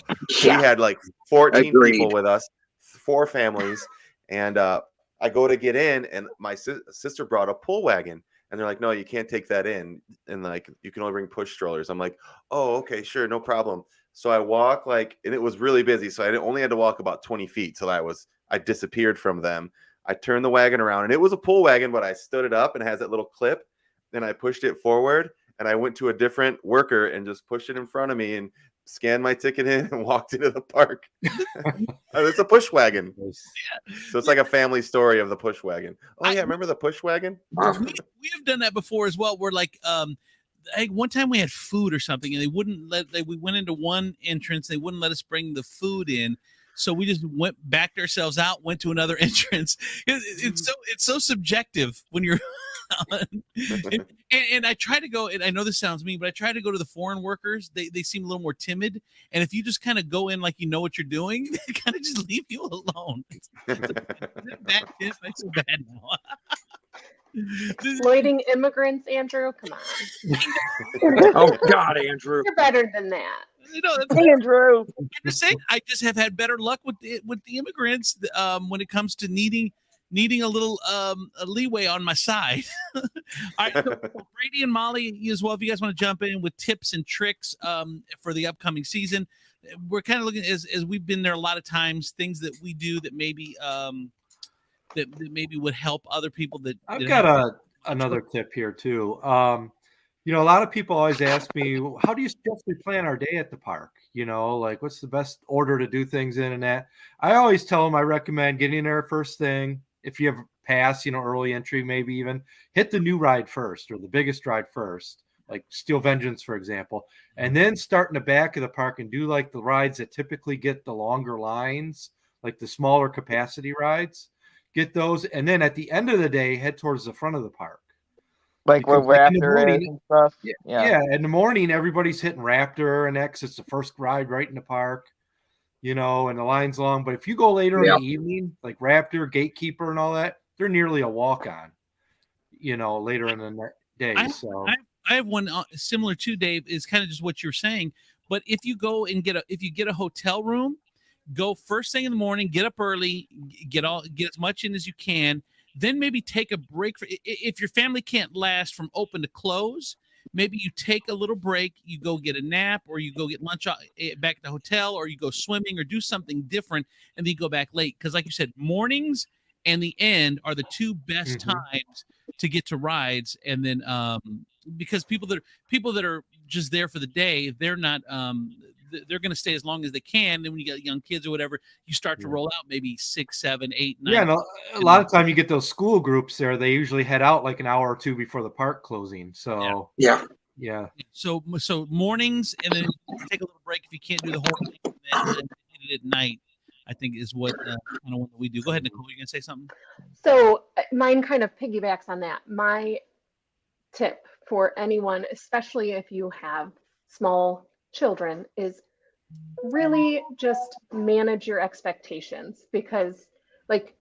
[SPEAKER 6] we had like 14 people with us, 4 families, and I go to get in, and my sister brought a pull wagon, and they're like, "No, you can't take that in, and like you can only bring push strollers." I'm like, "Oh, okay, sure, no problem." So I walk and it was really busy, so I only had to walk about 20 feet till I disappeared from them. I turned the wagon around, and it was a pull wagon, but I stood it up and it has that little clip. Then I pushed it forward, and I went to a different worker and just pushed it in front of me and scanned my ticket in and walked into the park. It's a push wagon. So it's like a family story of the push wagon. Oh yeah, remember the push wagon?
[SPEAKER 1] We have done that before as well. We're like, one time we had food or something, and they wouldn't we went into one entrance. They wouldn't let us bring the food in. So we just backed ourselves out, went to another entrance. It's so subjective when you're and I try to go, and I know this sounds mean, but I try to go to the foreign workers. They seem a little more timid. And if you just kind of go in like you know what you're doing, they kind of just leave you alone. Is that bad tip? I feel bad now.
[SPEAKER 2] Exploiting immigrants, Andrew. Come on.
[SPEAKER 8] Oh God, Andrew.
[SPEAKER 2] You're better than that.
[SPEAKER 4] Andrew.
[SPEAKER 1] I'm just saying, I just have had better luck with the immigrants when it comes to needing a little a leeway on my side. All right, so Brady and Molly as well. If you guys want to jump in with tips and tricks for the upcoming season, we're kind of looking as we've been there a lot of times, things that we do that maybe that maybe would help other people.
[SPEAKER 3] I've got another tip here too. A lot of people always ask me, how do you suggest we plan our day at the park? Like what's the best order to do things in and that? I always tell them I recommend getting there first thing. If you have a pass, early entry, maybe even hit the new ride first or the biggest ride first, like Steel Vengeance, for example, and then start in the back of the park and do like the rides that typically get the longer lines, like the smaller capacity rides. Get those, and then at the end of the day, head towards the front of the park.
[SPEAKER 4] Like where Raptor is and stuff.
[SPEAKER 3] Yeah. In the morning, everybody's hitting Raptor and X. It's the first ride right in the park, and the line's long. But if you go later in the evening, like Raptor, Gatekeeper, and all that, they're nearly a walk-on, later in the day.
[SPEAKER 1] I have one similar to Dave. Is kind of just what you're saying. But if you go and get a hotel room, go first thing in the morning, get up early, get as much in as you can. Then maybe take a break. If your family can't last from open to close, maybe you take a little break. You go get a nap, or you go get lunch back at the hotel, or you go swimming, or do something different, and then you go back late. Because like you said, mornings and the end are the two best times to get to rides. And then because people that are just there for the day, they're not they're going to stay as long as they can. Then when you got young kids or whatever, you start to roll out maybe 6, 7, 8, 9.
[SPEAKER 3] Yeah, no, a lot of time you get those school groups there. They usually head out like an hour or two before the park closing. So
[SPEAKER 8] Yeah.
[SPEAKER 1] So mornings, and then take a little break if you can't do the whole thing, and then hit it at night, I think is what kind of what we do. Go ahead, Nicole. You're gonna say something?
[SPEAKER 2] So mine kind of piggybacks on that. My tip for anyone, especially if you have small children, is really just manage your expectations, because like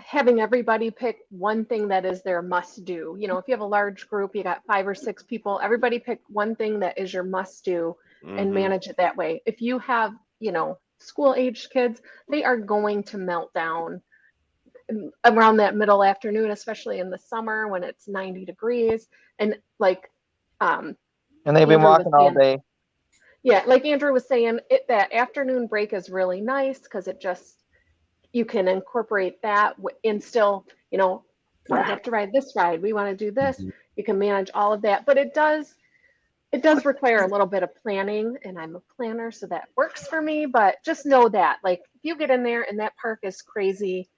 [SPEAKER 2] having everybody pick one thing that is their must do. You know, if you have a large group, you got 5 or 6 people, everybody pick one thing that is your must do and manage it that way. If you have, you know, school aged kids, they are going to melt down around that middle afternoon, especially in the summer when it's 90 degrees. And like,
[SPEAKER 4] and they've been
[SPEAKER 2] Andrew was
[SPEAKER 4] walking all
[SPEAKER 2] saying-
[SPEAKER 4] day.
[SPEAKER 2] Yeah, like Andrew was saying, that afternoon break is really nice because it just, you can incorporate that and still, you know, we have to ride this ride, we want to do this. You can manage all of that, but it does require a little bit of planning, and I'm a planner, so that works for me. But just know that, like, if you get in there and that park is crazy,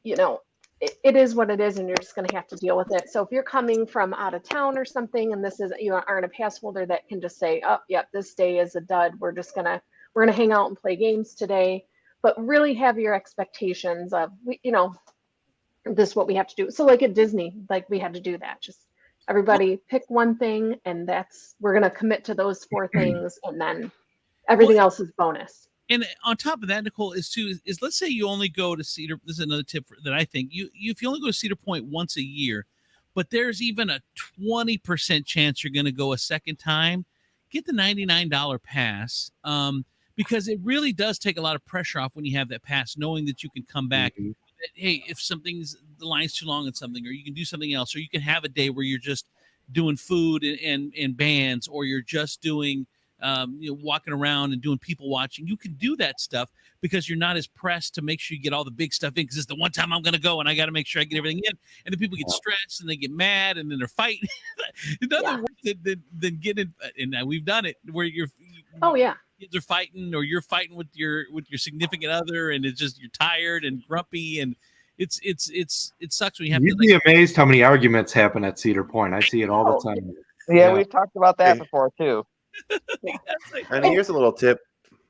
[SPEAKER 2] you know, it is what it is, and you're just going to have to deal with it. So if you're coming from out of town or something, and this is, you aren't a pass holder that can just say, oh, yep, this day is a dud, we're gonna hang out and play games today. But really have your expectations of, you know, this is what we have to do. So like at Disney, like we had to do that. Just everybody pick one thing, and we're going to commit to those 4 things, and then everything else is bonus.
[SPEAKER 1] And on top of that, Nicole, is let's say you only go to Cedar. This is another tip that I think if you only go to Cedar Point once a year, but there's even a 20% chance you're going to go a second time, get the $99 pass. Because it really does take a lot of pressure off when you have that pass, knowing that you can come back. That, hey, if the line's too long on something, or you can do something else, or you can have a day where you're just doing food and bands, or you're just doing, walking around and doing people watching. You can do that stuff because you're not as pressed to make sure you get all the big stuff in, because it's the one time I'm going to go and I got to make sure I get everything in. And then people get stressed and they get mad and then they're fighting. Nothing worse than getting, and we've done it, where kids are fighting, or you're fighting with your significant other, and it's just, you're tired and grumpy, and it sucks when you have
[SPEAKER 3] You'd be amazed how many arguments happen at Cedar Point. I see it all the time.
[SPEAKER 4] Yeah, we've talked about that before too.
[SPEAKER 6] And here's a little tip.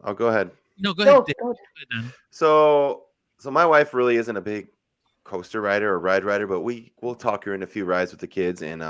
[SPEAKER 6] I'll go ahead.
[SPEAKER 1] No, go ahead.
[SPEAKER 2] Go ahead.
[SPEAKER 6] So my wife really isn't a big coaster rider or ride rider, but we'll talk her in a few rides with the kids, and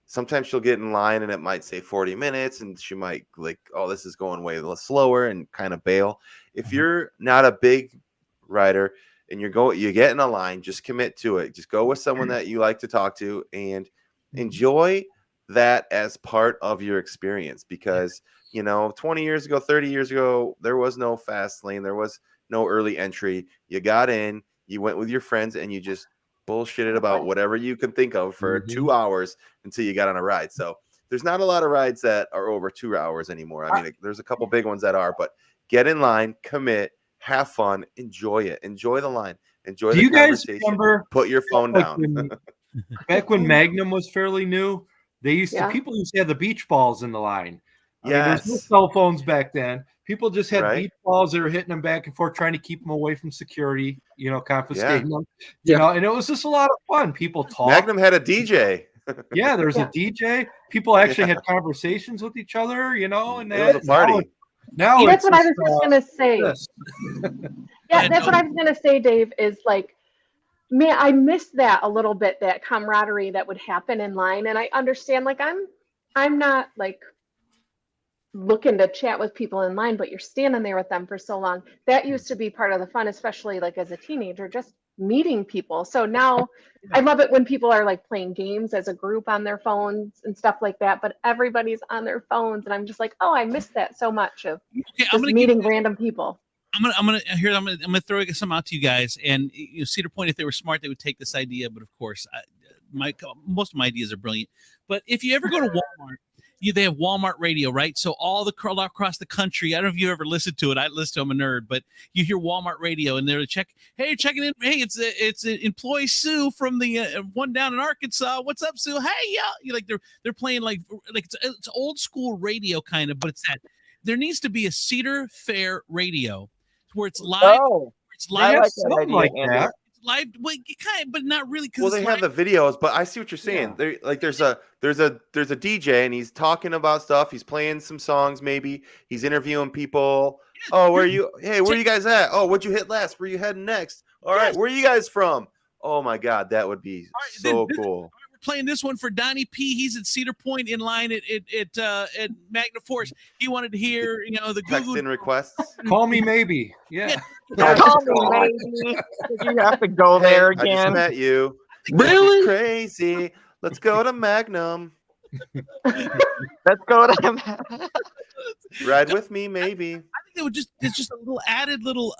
[SPEAKER 6] sometimes she'll get in line and it might say 40 minutes, and she might like, oh, this is going way slower, and kind of bail. If you're not a big rider and you get in a line, just commit to it. Just go with someone that you like to talk to and enjoy that as part of your experience, because 20 years ago, 30 years ago, there was no fast lane, there was no early entry. You got in, you went with your friends, and you just bullshitted about whatever you can think of for 2 hours until you got on a ride. So there's not a lot of rides that are over 2 hours anymore. I mean, there's a couple big ones that are, but get in line, commit, have fun, enjoy it, enjoy the line, enjoy the conversation.
[SPEAKER 3] Guys remember,
[SPEAKER 6] put your phone down.
[SPEAKER 3] Back when Magnum was fairly new, people used to have the beach balls in the line. I mean, there's no cell phones back then. People just had beach balls. They were hitting them back and forth, trying to keep them away from security, confiscating them. And it was just a lot of fun. People talked.
[SPEAKER 6] Magnum had a DJ.
[SPEAKER 3] Yeah, there was a DJ. People actually had conversations with each other, and
[SPEAKER 6] it was a party.
[SPEAKER 3] Now
[SPEAKER 2] that's what I was just going to say. Yeah, that's what I was going to say, Dave, is like, man, I miss that a little bit, that camaraderie that would happen in line. And I understand, like, I'm not like looking to chat with people in line, but you're standing there with them for so long. That used to be part of the fun, especially like as a teenager, just meeting people. So now I love it when people are like playing games as a group on their phones and stuff like that, but everybody's on their phones, and I'm just like, oh, I miss that so much of just meeting random people.
[SPEAKER 1] I'm gonna throw something out to you guys, and Cedar Point, if they were smart, they would take this idea. But of course, most of my ideas are brilliant. But if you ever go to Walmart, they have Walmart radio, right? So all across the country, I don't know if you ever listened to it. I listen to, I'm a nerd, but you hear Walmart radio, and they're checking in. Hey, it's employee Sue from the one down in Arkansas. What's up, Sue? Hey, yeah, they're playing like it's old school radio kind of, but it's that. there needs to be a Cedar Fair radio where it's live.
[SPEAKER 4] Oh,
[SPEAKER 1] It's
[SPEAKER 3] They
[SPEAKER 1] live.
[SPEAKER 3] have
[SPEAKER 4] like that
[SPEAKER 3] something
[SPEAKER 4] idea,
[SPEAKER 3] like
[SPEAKER 4] Andrew.
[SPEAKER 3] that.
[SPEAKER 1] It's live. Well, you kind of, but not really.
[SPEAKER 6] Well,
[SPEAKER 1] Because
[SPEAKER 6] they have the videos, but I see what you're saying.
[SPEAKER 3] Yeah.
[SPEAKER 6] There, like, there's a DJ, and he's talking about stuff. He's playing some songs, maybe. He's interviewing people. Oh, where are you? Hey, where are you guys at? Oh, what'd you hit last? Where you heading next? All right, where are you guys from? Oh my God, that would be so cool.
[SPEAKER 1] We're playing this one for Donnie P. He's at Cedar Point in line at Magna Force. He wanted to hear, the
[SPEAKER 6] Text
[SPEAKER 1] Google
[SPEAKER 6] in requests.
[SPEAKER 3] Call me maybe. Yeah.
[SPEAKER 4] Call me maybe. You have to go there
[SPEAKER 6] I just
[SPEAKER 4] again.
[SPEAKER 6] met you.
[SPEAKER 5] Really?
[SPEAKER 6] Crazy. Let's go to Magnum.
[SPEAKER 4] Let's go to him.
[SPEAKER 6] Ride with me, maybe.
[SPEAKER 1] I think it's just a little added little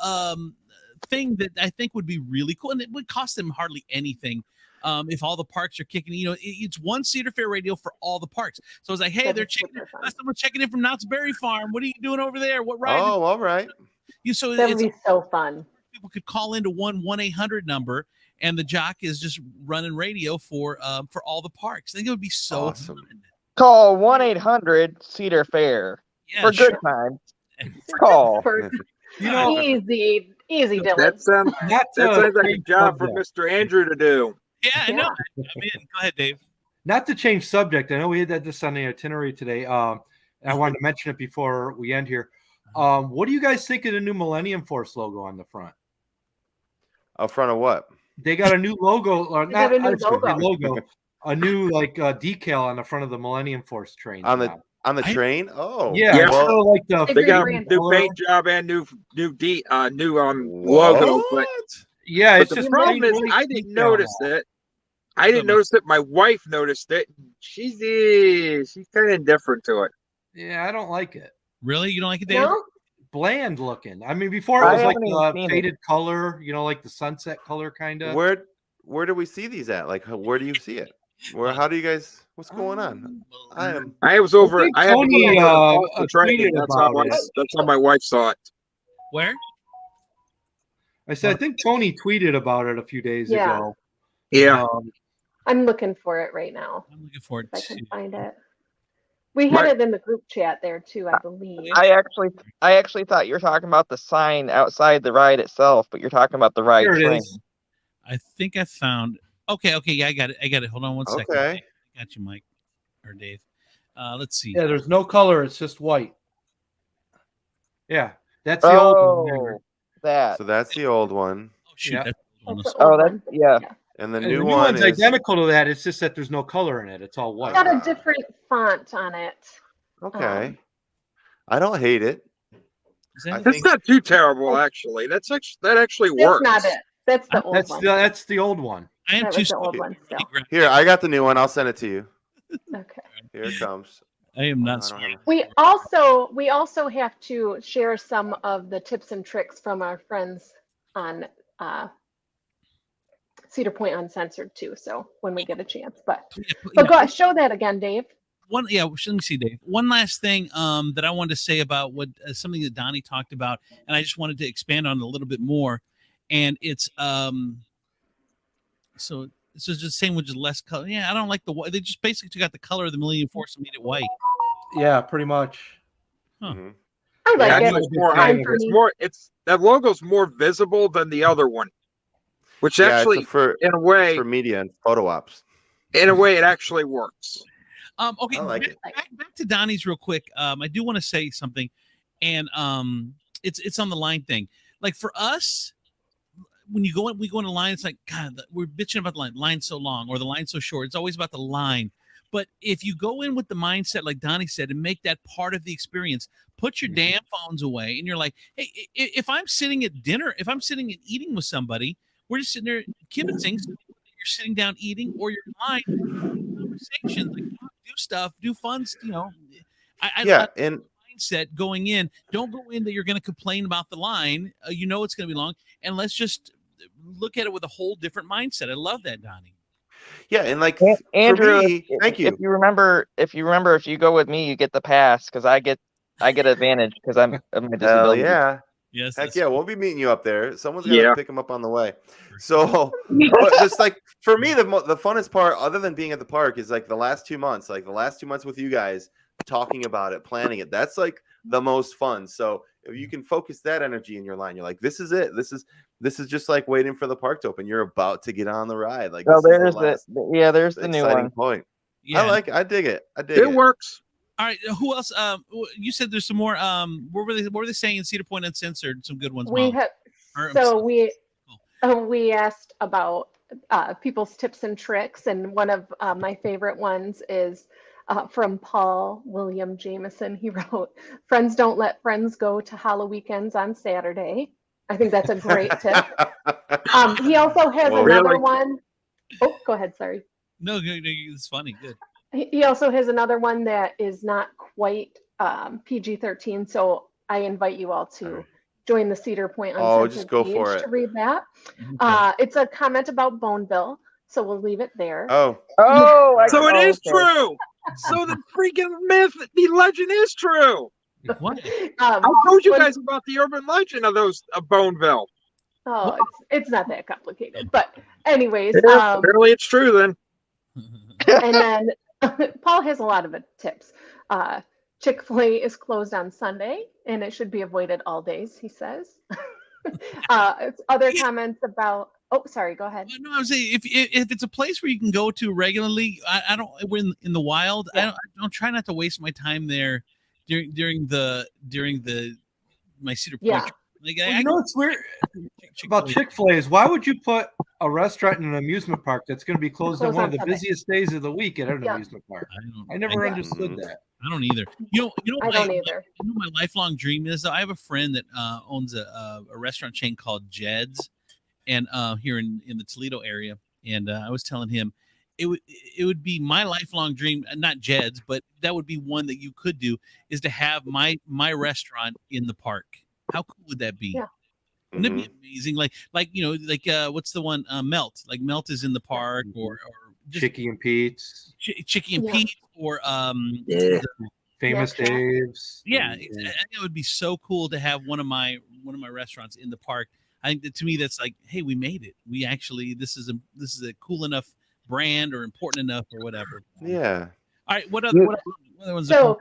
[SPEAKER 1] thing that I think would be really cool, and it would cost them hardly anything. If all the parks are kicking, it's one Cedar Fair radio for all the parks. So it's like, hey, they're checking. Someone's checking in from Knott's Berry Farm. What are you doing over there? What ride?
[SPEAKER 6] Oh, all right.
[SPEAKER 1] So
[SPEAKER 2] That would be so fun.
[SPEAKER 1] People could call into 1-800 number, and the jock is just running radio for all the parks. I think it would be so
[SPEAKER 6] Awesome.
[SPEAKER 1] fun.
[SPEAKER 4] Call 1-800 Fair
[SPEAKER 1] Yeah,
[SPEAKER 4] for
[SPEAKER 1] sure.
[SPEAKER 4] good times. Call.
[SPEAKER 2] Easy, Dylan.
[SPEAKER 5] That sounds like a job for
[SPEAKER 3] subject.
[SPEAKER 5] Mr. Andrew to do.
[SPEAKER 1] Yeah, I know. I'm in. Go ahead, Dave.
[SPEAKER 3] Not to change subject. I know we had this on the itinerary today. And I wanted to mention it before we end here. What do you guys think of the new Millennium Force logo on the front?
[SPEAKER 6] Out front of what?
[SPEAKER 3] They got a new logo, or
[SPEAKER 2] They have
[SPEAKER 3] not
[SPEAKER 2] a new
[SPEAKER 3] logo, a new decal on the front of the Millennium Force train.
[SPEAKER 6] On the train? Oh,
[SPEAKER 3] yeah,
[SPEAKER 5] Yeah.
[SPEAKER 3] it's sort of like the
[SPEAKER 5] They got a
[SPEAKER 2] Brand.
[SPEAKER 5] new paint job and new logo. But
[SPEAKER 3] yeah,
[SPEAKER 5] But
[SPEAKER 3] it's
[SPEAKER 5] the
[SPEAKER 3] just
[SPEAKER 5] problem is,
[SPEAKER 3] really
[SPEAKER 5] I didn't
[SPEAKER 3] detailed.
[SPEAKER 5] notice it. I didn't notice it. My wife noticed it. She's kind of indifferent to it.
[SPEAKER 3] Yeah, I don't like it.
[SPEAKER 1] Really? You don't like it, Dave?
[SPEAKER 2] No?
[SPEAKER 3] Bland looking. I mean, before it
[SPEAKER 4] I
[SPEAKER 3] was like
[SPEAKER 4] haven't even seen
[SPEAKER 3] the faded color, like the sunset color kind of.
[SPEAKER 6] Where do we see these at? Like, where do you see it? How do you guys? What's going on?
[SPEAKER 5] I was over.
[SPEAKER 3] think
[SPEAKER 5] I had to
[SPEAKER 3] Tony,
[SPEAKER 5] go over the train.
[SPEAKER 3] tweeted about it.
[SPEAKER 5] That's how my wife saw it.
[SPEAKER 1] Where?
[SPEAKER 3] I said, I think Tony tweeted about it a few days
[SPEAKER 2] Yeah.
[SPEAKER 3] ago.
[SPEAKER 5] Yeah.
[SPEAKER 2] I'm looking for it right now.
[SPEAKER 1] I'm looking forward
[SPEAKER 2] If I
[SPEAKER 1] to
[SPEAKER 2] can find it. We had
[SPEAKER 5] Right.
[SPEAKER 2] it in the group chat there too, I believe.
[SPEAKER 4] I actually thought you were talking about the sign outside the ride itself, but you're talking about the ride
[SPEAKER 3] Here it
[SPEAKER 4] train.
[SPEAKER 3] is.
[SPEAKER 1] I think I found. Okay, yeah, I got it. Hold on one second.
[SPEAKER 6] Okay.
[SPEAKER 1] I got you, Mike or Dave. Let's see.
[SPEAKER 3] Yeah, there's no color. It's just white. Yeah, that's the old one.
[SPEAKER 4] Oh, that.
[SPEAKER 6] So that's the old one,
[SPEAKER 1] Oh shoot!
[SPEAKER 3] Yeah.
[SPEAKER 1] That's the
[SPEAKER 2] That's
[SPEAKER 1] one.
[SPEAKER 2] the
[SPEAKER 4] Oh,
[SPEAKER 2] old
[SPEAKER 4] that's
[SPEAKER 2] one.
[SPEAKER 4] yeah.
[SPEAKER 6] and the
[SPEAKER 3] And
[SPEAKER 6] new
[SPEAKER 3] the new
[SPEAKER 6] one
[SPEAKER 3] one's
[SPEAKER 6] is
[SPEAKER 3] identical to that. It's just that there's no color in it. It's all white.
[SPEAKER 2] It's got a different font on it.
[SPEAKER 6] okay. I don't hate it.
[SPEAKER 1] Is that-
[SPEAKER 6] I
[SPEAKER 5] That's
[SPEAKER 6] think
[SPEAKER 5] not too terrible, actually. That actually
[SPEAKER 2] That's
[SPEAKER 5] works.
[SPEAKER 2] not it. That's the old one.
[SPEAKER 3] That's the old one.
[SPEAKER 1] I am
[SPEAKER 2] That
[SPEAKER 1] too
[SPEAKER 2] was the old
[SPEAKER 1] stupid.
[SPEAKER 2] one still.
[SPEAKER 6] here. I got the new one. I'll send it to you.
[SPEAKER 2] Okay.
[SPEAKER 6] Here it comes.
[SPEAKER 1] I am
[SPEAKER 6] I
[SPEAKER 1] not
[SPEAKER 6] don't
[SPEAKER 1] smart.
[SPEAKER 6] have it.
[SPEAKER 2] We also have to share some of the tips and tricks from our friends on Cedar Point Uncensored too. So when we get a chance, but go ahead, show that again, Dave.
[SPEAKER 1] Let me see, Dave. One last thing that I wanted to say about what something that Donnie talked about, and I just wanted to expand on it a little bit more. And it's so it's just the same with just less color. Yeah, I don't like the white. They just basically took out the color of the Millennium Force and made it white.
[SPEAKER 3] Yeah, pretty much.
[SPEAKER 6] Mhm.
[SPEAKER 2] I like
[SPEAKER 5] Yeah,
[SPEAKER 2] it.
[SPEAKER 5] it's more.
[SPEAKER 2] Fine for
[SPEAKER 5] It's
[SPEAKER 2] me.
[SPEAKER 5] more. That logo's more visible than the other one, which
[SPEAKER 6] Yeah, it's
[SPEAKER 5] actually,
[SPEAKER 6] for
[SPEAKER 5] in a way,
[SPEAKER 6] media and photo ops.
[SPEAKER 5] it actually works.
[SPEAKER 1] Okay,
[SPEAKER 6] I like
[SPEAKER 1] back to Donnie's real quick. I do want to say something, and it's on the line thing. Like for us, when we go in a line, it's like God, we're bitching about the line. Line's so long or the line's so short. It's always about the line. But if you go in with the mindset, like Donnie said, and make that part of the experience, put your damn phones away, and you're like, hey, if I'm sitting at dinner, if I'm sitting and eating with somebody, we're just sitting there kibitzing. So you're sitting down eating, or you're in line, conversations, like do stuff, do fun, I like
[SPEAKER 6] and
[SPEAKER 1] mindset going in. Don't go in that you're going to complain about the line. You know it's going to be long, and let's just look at it with a whole different mindset. I love that, Donnie.
[SPEAKER 6] yeah, and like
[SPEAKER 4] Andrew,
[SPEAKER 6] for me, thank you.
[SPEAKER 4] If you remember, if you go with me, you get the pass because I get advantage because I'm a
[SPEAKER 6] Hell
[SPEAKER 4] disability.
[SPEAKER 6] yeah.
[SPEAKER 1] Yes.
[SPEAKER 6] Heck
[SPEAKER 1] that's-
[SPEAKER 6] yeah, we'll be meeting you up there. Someone's gonna
[SPEAKER 5] Yeah.
[SPEAKER 6] pick him up on the way. So, but just like for me, the funnest part, other than being at the park, is like the last 2 months. Like the last 2 months with you guys, talking about it, planning it. That's like the most fun. So if you can focus that energy in your line, you're like, this is it. This is just like waiting for the park to open. You're about to get on the ride. Like,
[SPEAKER 4] Oh,
[SPEAKER 6] this is
[SPEAKER 4] there's
[SPEAKER 6] the last
[SPEAKER 4] there's the new
[SPEAKER 6] exciting
[SPEAKER 4] one.
[SPEAKER 6] point.
[SPEAKER 1] Yeah.
[SPEAKER 6] I dig it.
[SPEAKER 8] It works.
[SPEAKER 1] All right. Who else? You said there's some more. What were they saying in Cedar Point Uncensored? Some good ones.
[SPEAKER 2] We
[SPEAKER 1] Mom.
[SPEAKER 2] have
[SPEAKER 1] Or-
[SPEAKER 2] so we asked about people's tips and tricks, and one of my favorite ones is from Paul William Jameson. He wrote, "Friends don't let friends go to Hollow weekends on Saturday." I think that's a great tip. He also has another one. Oh, go ahead. Sorry.
[SPEAKER 1] No, it's funny. Good.
[SPEAKER 2] He also has another one that is not quite PG-13, so I invite you all to join the Cedar Point Uncensored
[SPEAKER 6] just go
[SPEAKER 2] page
[SPEAKER 6] for it.
[SPEAKER 2] to read that. It's a comment about Boneville, so we'll leave it there.
[SPEAKER 8] So it is true. So the freaking myth, the legend is true.
[SPEAKER 1] What?
[SPEAKER 8] I told you guys about the urban legend of Boneville.
[SPEAKER 2] Oh, it's not that complicated, but anyways,
[SPEAKER 8] apparently it's true then.
[SPEAKER 2] And then Paul has a lot of tips. Chick-fil-A is closed on Sunday, and it should be avoided all days, he says. Other comments about. Oh, sorry. Go ahead.
[SPEAKER 1] No, I'm saying if it's a place where you can go to regularly, I don't. We're in the wild. Yeah. I don't try not to waste my time there during my Cedar Point.
[SPEAKER 2] Yeah.
[SPEAKER 1] Like,
[SPEAKER 3] you know what's weird about Chick-fil-A is why would you put a restaurant in an amusement park that's going to be closed on one of the busiest days of the week at an amusement park? I never understood that.
[SPEAKER 1] I don't either. You know,
[SPEAKER 2] I don't either.
[SPEAKER 1] You know, my lifelong dream is I have a friend that owns a restaurant chain called Jed's, and here in the Toledo area. And I was telling him it would be my lifelong dream, not Jed's, but that would be one that you could do, is to have my restaurant in the park. How cool would that be?
[SPEAKER 2] Yeah.
[SPEAKER 1] Wouldn't it be amazing? Like you know, like what's the one? Melt. Like Melt is in the park, or just
[SPEAKER 3] Chicky and Pete's.
[SPEAKER 1] Chicky and Pete, or
[SPEAKER 3] Famous Dave's.
[SPEAKER 1] Yeah, I think it would be so cool to have one of my restaurants in the park. I think that to me that's like, hey, we made it. We actually this is a cool enough brand or important enough or whatever.
[SPEAKER 6] Yeah.
[SPEAKER 1] All right. What other ones?
[SPEAKER 2] So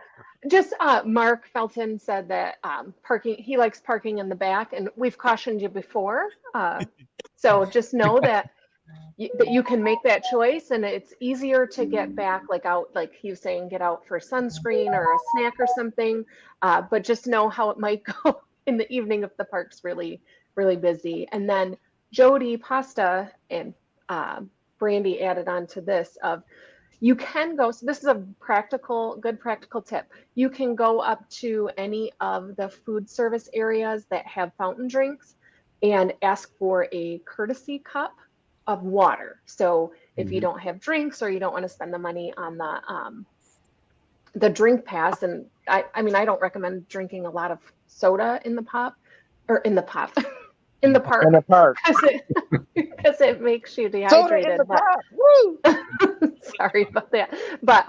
[SPEAKER 2] just Mark Felton said that parking, he likes parking in the back, and we've cautioned you before. So just know that you can make that choice, and it's easier to get back, like out, like he was saying, get out for sunscreen or a snack or something. But just know how it might go in the evening if the park's really, really busy. And then Jody Pasta and Brandy added on to this of, you can go, so this is a good practical tip. You can go up to any of the food service areas that have fountain drinks and ask for a courtesy cup of water. So if you don't have drinks or you don't want to spend the money on the drink pass, and I mean, I don't recommend drinking a lot of soda in the park. In the park. Because it makes you dehydrated. Sorry about that. But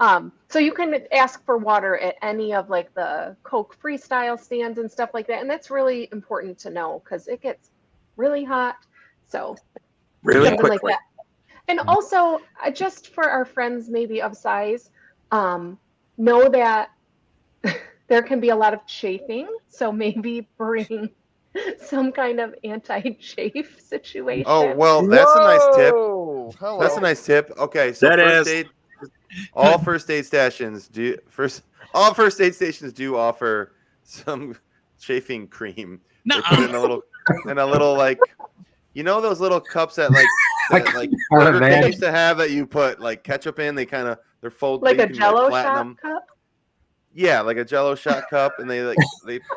[SPEAKER 2] so you can ask for water at any of like the Coke freestyle stands and stuff like that. And that's really important to know because it gets really hot. So
[SPEAKER 8] really quickly.
[SPEAKER 2] Like that. And also just for our friends maybe of size, know that there can be a lot of chafing. So maybe bring some kind of anti-chafe situation.
[SPEAKER 6] Oh, well, that's a nice tip. Hello. That's a nice tip. Okay, so all first aid stations do offer some chafing cream.
[SPEAKER 1] No,
[SPEAKER 6] they put in a little like, you know, those little cups that like Burger King used to have that you put like ketchup in. They're folded
[SPEAKER 2] like a Jello shot cup.
[SPEAKER 6] Yeah, like a Jello shot cup, and they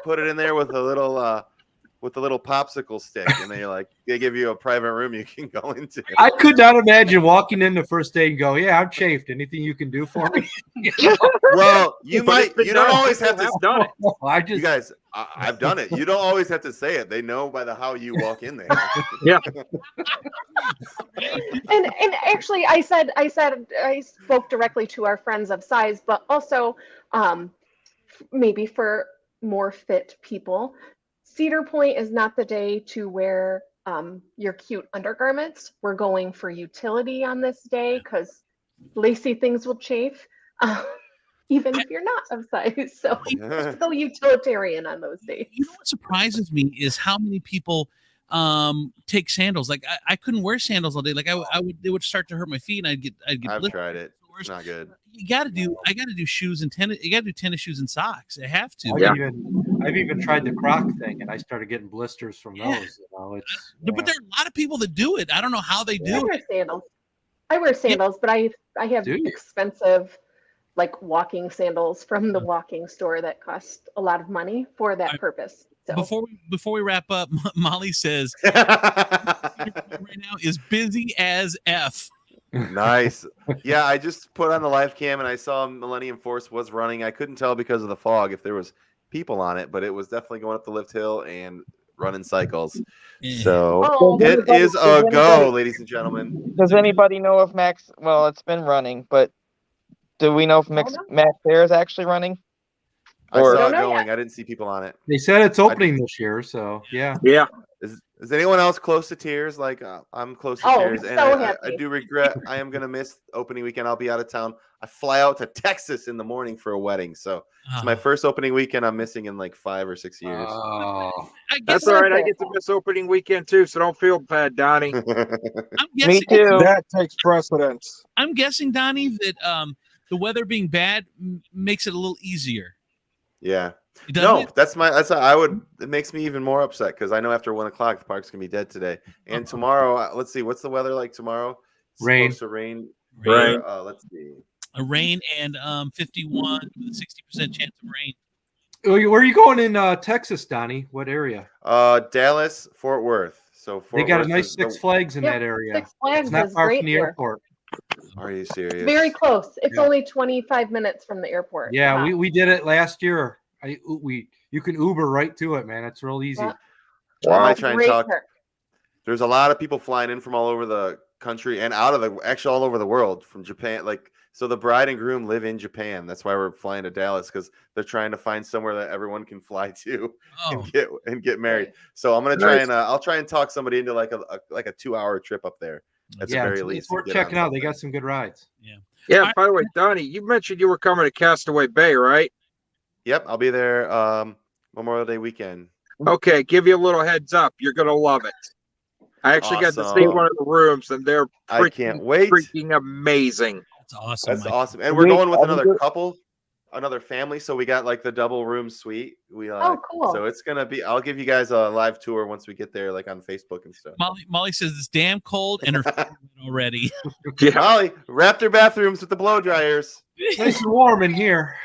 [SPEAKER 6] put it in there with a little popsicle stick, and they give you a private room you can go into.
[SPEAKER 3] I could not imagine walking into first aid and go, "Yeah, I'm chafed. Anything you can do for me?"
[SPEAKER 6] Well, you don't always have to.
[SPEAKER 8] Done it.
[SPEAKER 6] You guys, I've done it. You don't always have to say it. They know by how you walk in there.
[SPEAKER 8] Yeah.
[SPEAKER 2] And actually, I spoke directly to our friends of size, but also maybe for more fit people. Cedar Point is not the day to wear your cute undergarments. We're going for utility on this day because lacy things will chafe. even if you're not of size. So just go utilitarian on those days.
[SPEAKER 1] You know what surprises me is how many people take sandals. Like I couldn't wear sandals all day. Like I would, they would start to hurt my feet, and I'd get.
[SPEAKER 6] I've
[SPEAKER 1] blisters.
[SPEAKER 6] tried it. It's not good.
[SPEAKER 1] I got to do shoes and tennis. You got to do tennis shoes and socks. I have to.
[SPEAKER 3] I've even tried the Croc thing, and I started getting blisters from those. You know,
[SPEAKER 1] But there are a lot of people that do it. I don't know how they do
[SPEAKER 2] I wear sandals. I wear sandals, but I have expensive, like walking sandals from the walking store that cost a lot of money for that purpose. So
[SPEAKER 1] before we wrap up, Molly says right now is busy as F.
[SPEAKER 6] Nice. Yeah, I just put on the live cam and I saw Millennium Force was running. I couldn't tell because of the fog if there was people on it, but it was definitely going up the lift hill and running cycles. So it is a go, ladies and gentlemen.
[SPEAKER 4] Does anybody know if Max? Well, it's been running, but do we know if Max Fair is actually running?
[SPEAKER 6] I saw it going. I didn't see people on it.
[SPEAKER 3] They said it's opening this year, so yeah.
[SPEAKER 5] Yeah.
[SPEAKER 6] Is anyone else close to tears? Like I'm close to tears, and I do regret. I am gonna miss opening weekend. I'll be out of town. I fly out to Texas in the morning for a wedding, so it's my first opening weekend I'm missing in like 5 or 6 years.
[SPEAKER 5] That's all right. I get to miss opening weekend too, so don't feel bad, Donnie.
[SPEAKER 4] Me too.
[SPEAKER 5] That takes precedence.
[SPEAKER 1] I'm guessing, Donnie, that the weather being bad makes it a little easier.
[SPEAKER 6] Yeah.
[SPEAKER 1] Doesn't it?
[SPEAKER 6] It makes me even more upset because I know after 1 o'clock the park's gonna be dead today. And tomorrow, let's see, what's the weather like tomorrow? It's
[SPEAKER 3] rain.
[SPEAKER 6] Supposed to rain.
[SPEAKER 5] Rain.
[SPEAKER 6] Let's see.
[SPEAKER 1] A rain and 51 with a 60% chance of rain.
[SPEAKER 3] Where are you going in Texas, Donnie? What area?
[SPEAKER 6] Dallas, Fort Worth. So
[SPEAKER 3] they got a nice Six Flags in that area.
[SPEAKER 2] Six Flags
[SPEAKER 3] it's not
[SPEAKER 2] is
[SPEAKER 3] far
[SPEAKER 2] great
[SPEAKER 3] from the airport.
[SPEAKER 6] Are you serious?
[SPEAKER 2] Very close. It's only 25 minutes from the airport.
[SPEAKER 3] Yeah, we did it last year. You can Uber right to it, man. It's real easy.
[SPEAKER 2] Yeah.
[SPEAKER 6] I might try and talk. There's a lot of people flying in from all over the country and out of all over the world from Japan. So the bride and groom live in Japan. That's why we're flying to Dallas because they're trying to find somewhere that everyone can fly to and get married. So I'm gonna try and I'll try and talk somebody into like a 2-hour trip up there. At the very least,
[SPEAKER 3] it's worth checking out. They got some good rides.
[SPEAKER 5] Yeah. By the way, Donnie, you mentioned you were coming to Castaway Bay, right?
[SPEAKER 6] Yep, I'll be there Memorial Day weekend.
[SPEAKER 5] Okay, give you a little heads up. You're gonna love it. I actually got to see one of the rooms, and they're
[SPEAKER 6] I can't wait.
[SPEAKER 5] Freaking amazing.
[SPEAKER 1] That's awesome.
[SPEAKER 6] That's awesome. And we're going with another couple, another family. So we got like the double room suite.
[SPEAKER 2] Cool.
[SPEAKER 6] So it's gonna be. I'll give you guys a live tour once we get there, like on Facebook and stuff.
[SPEAKER 1] Molly says it's damn cold and her already.
[SPEAKER 5] Yeah.
[SPEAKER 6] Molly wrapped her bathrooms with the blow dryers.
[SPEAKER 3] Nice and warm in here.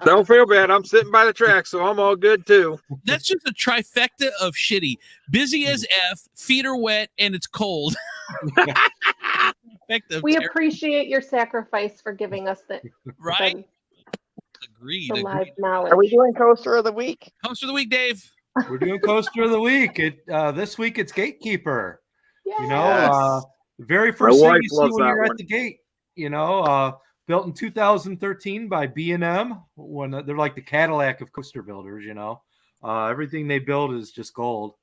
[SPEAKER 5] Don't feel bad. I'm sitting by the track, so I'm all good too.
[SPEAKER 1] That's just a trifecta of shitty. Busy as F, feet are wet, and it's cold.
[SPEAKER 2] We appreciate your sacrifice for giving us the
[SPEAKER 1] right. Agreed.
[SPEAKER 2] Live knowledge.
[SPEAKER 4] Are we doing coaster of the week?
[SPEAKER 1] Coaster of the week, Dave.
[SPEAKER 3] We're doing coaster of the week. This week it's Gatekeeper.
[SPEAKER 2] Yes.
[SPEAKER 3] You know, very first thing you see when you're at the gate. You know, built in 2013 by B&M. When they're like the Cadillac of coaster builders. You know, everything they build is just gold.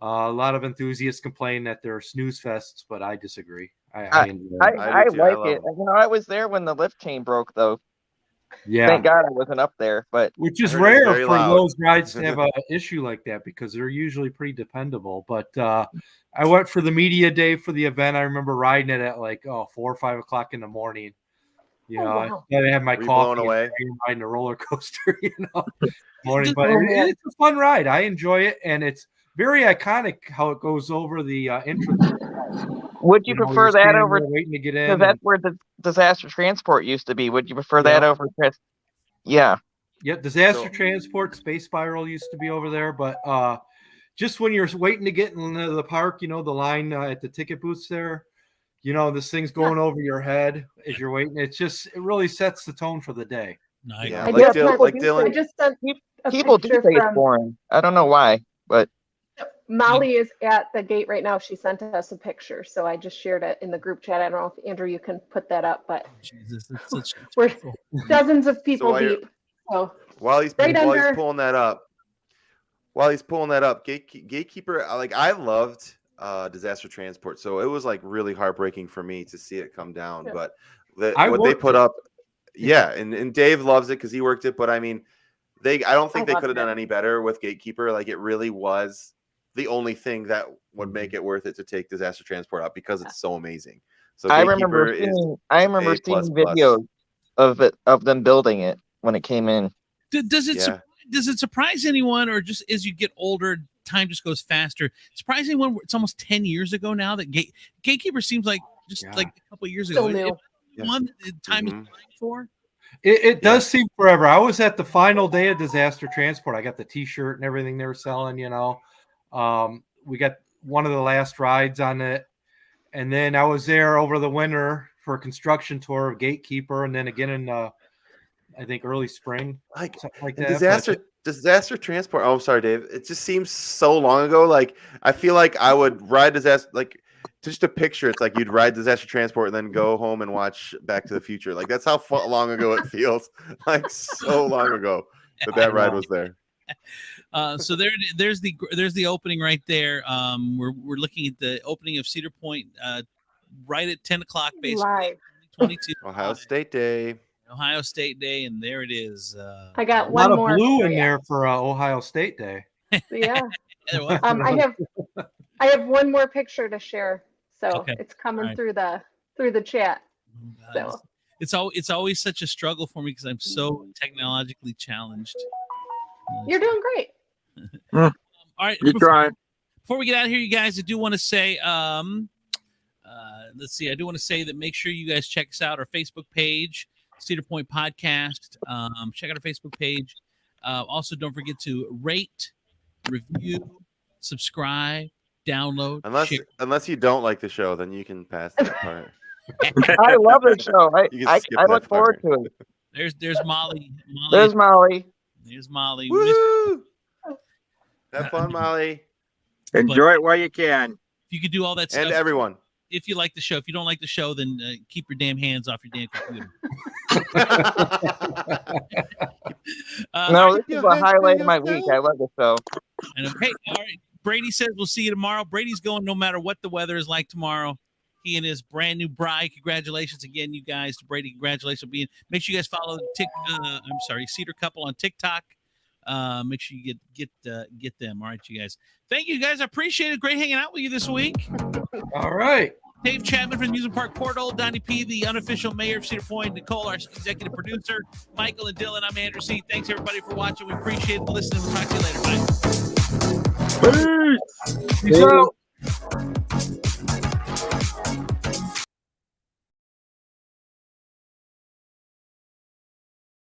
[SPEAKER 3] A lot of enthusiasts complain that they're snooze fests, but I disagree. I
[SPEAKER 4] like it. You know, I was there when the lift chain broke, though.
[SPEAKER 3] Yeah.
[SPEAKER 4] Thank God I wasn't up there, but
[SPEAKER 3] which is rare for those rides to have an issue like that because they're usually pretty dependable. But I went for the media day for the event. I remember riding it at like 4 or 5 o'clock in the morning. You know, I had my coffee and riding a roller coaster. You know, morning. But it's a fun ride. I enjoy it, and it's very iconic how it goes over the entrance.
[SPEAKER 4] Would you prefer that over
[SPEAKER 3] waiting to get in?
[SPEAKER 4] Because that's where the disaster transport used to be. Would you prefer that over? Yeah.
[SPEAKER 3] Yeah, disaster transport, Space Spiral used to be over there, but just when you're waiting to get into the park, you know, the line at the ticket booths there, you know, this thing's going over your head as you're waiting. It really sets the tone for the day.
[SPEAKER 1] Nice.
[SPEAKER 6] Yeah, like Dylan.
[SPEAKER 2] I just sent
[SPEAKER 4] people do say it's boring. I don't know why, but
[SPEAKER 2] Molly is at the gate right now. She sent us a picture, so I just shared it in the group chat. I don't know if Andrew, you can put that up, but we're dozens of people deep. So
[SPEAKER 6] while he's pulling that up, Gatekeeper, like I loved disaster transport, so it was like really heartbreaking for me to see it come down. But what they put up. Yeah, and Dave loves it because he worked it. But I mean, I don't think they could have done any better with Gatekeeper. Like, it really was the only thing that would make it worth it to take Disaster Transport up because it's so amazing. So
[SPEAKER 4] I remember seeing videos of them building it when it came in.
[SPEAKER 1] Does it surprise anyone, or just as you get older, time just goes faster? Surprise anyone? It's almost 10 years ago now that Gatekeeper seems like like a couple of years ago. One time is flying for.
[SPEAKER 3] It does seem forever. I was at the final day of Disaster Transport. I got the T-shirt and everything they were selling. We got one of the last rides on it, and then I was there over the winter for a construction tour of Gatekeeper, and then again in I think early spring, something like that.
[SPEAKER 6] Disaster Transport. Oh, I'm sorry, Dave. It just seems so long ago. Like, I feel like I would ride Disaster. Like, just a picture. It's like you'd ride Disaster Transport and then go home and watch Back to the Future. Like, that's how long ago it feels. Like, so long ago that ride was there.
[SPEAKER 1] So there's the opening right there. We're looking at the opening of Cedar Point right at 10 o'clock, basically.
[SPEAKER 2] Live.
[SPEAKER 1] 2022.
[SPEAKER 6] Ohio State Day, and there it is.
[SPEAKER 2] I got
[SPEAKER 3] a
[SPEAKER 2] one
[SPEAKER 3] lot
[SPEAKER 2] more
[SPEAKER 3] of blue in there for Ohio State Day.
[SPEAKER 2] Yeah. I have one more picture to share, so it's coming through the chat. So
[SPEAKER 1] it's always such a struggle for me because I'm so technologically challenged.
[SPEAKER 2] You're doing great.
[SPEAKER 1] All right,
[SPEAKER 8] you trying.
[SPEAKER 1] Before we get out of here, you guys, I do want to say, let's see, I do want to say that make sure you guys check us out, our Facebook page, Cedar Point Podcast. Check out our Facebook page. Also, don't forget to rate, review, subscribe, download.
[SPEAKER 6] Unless you don't like the show, then you can pass that part.
[SPEAKER 4] I love the show. I look forward to it.
[SPEAKER 1] There's Molly.
[SPEAKER 4] There's Molly.
[SPEAKER 1] There's Molly.
[SPEAKER 6] Woo! Have fun, Molly.
[SPEAKER 8] Enjoy it while you can.
[SPEAKER 1] If you could do all that stuff.
[SPEAKER 6] And everyone.
[SPEAKER 1] If you like the show. If you don't like the show, then keep your damn hands off your damn computer.
[SPEAKER 4] No, this is a highlight of my week. I love the show.
[SPEAKER 1] I know. Hey, all right. Brady says we'll see you tomorrow. Brady's going no matter what the weather is like tomorrow. He and his brand new bride. Congratulations again, you guys. To Brady, congratulations on being. Make sure you guys follow Cedar Couple on TikTok. Make sure you get them. All right, you guys. Thank you guys. I appreciate it. Great hanging out with you this week.
[SPEAKER 3] All right.
[SPEAKER 1] Dave Chapman from the Amusement Park Portal, Donnie P, the unofficial mayor of Cedar Point, Nicole, our executive producer, Michael and Dylan. I'm Andrew C. Thanks everybody for watching. We appreciate it. Listening. We'll talk to you later. Bye.
[SPEAKER 8] Peace. Peace out.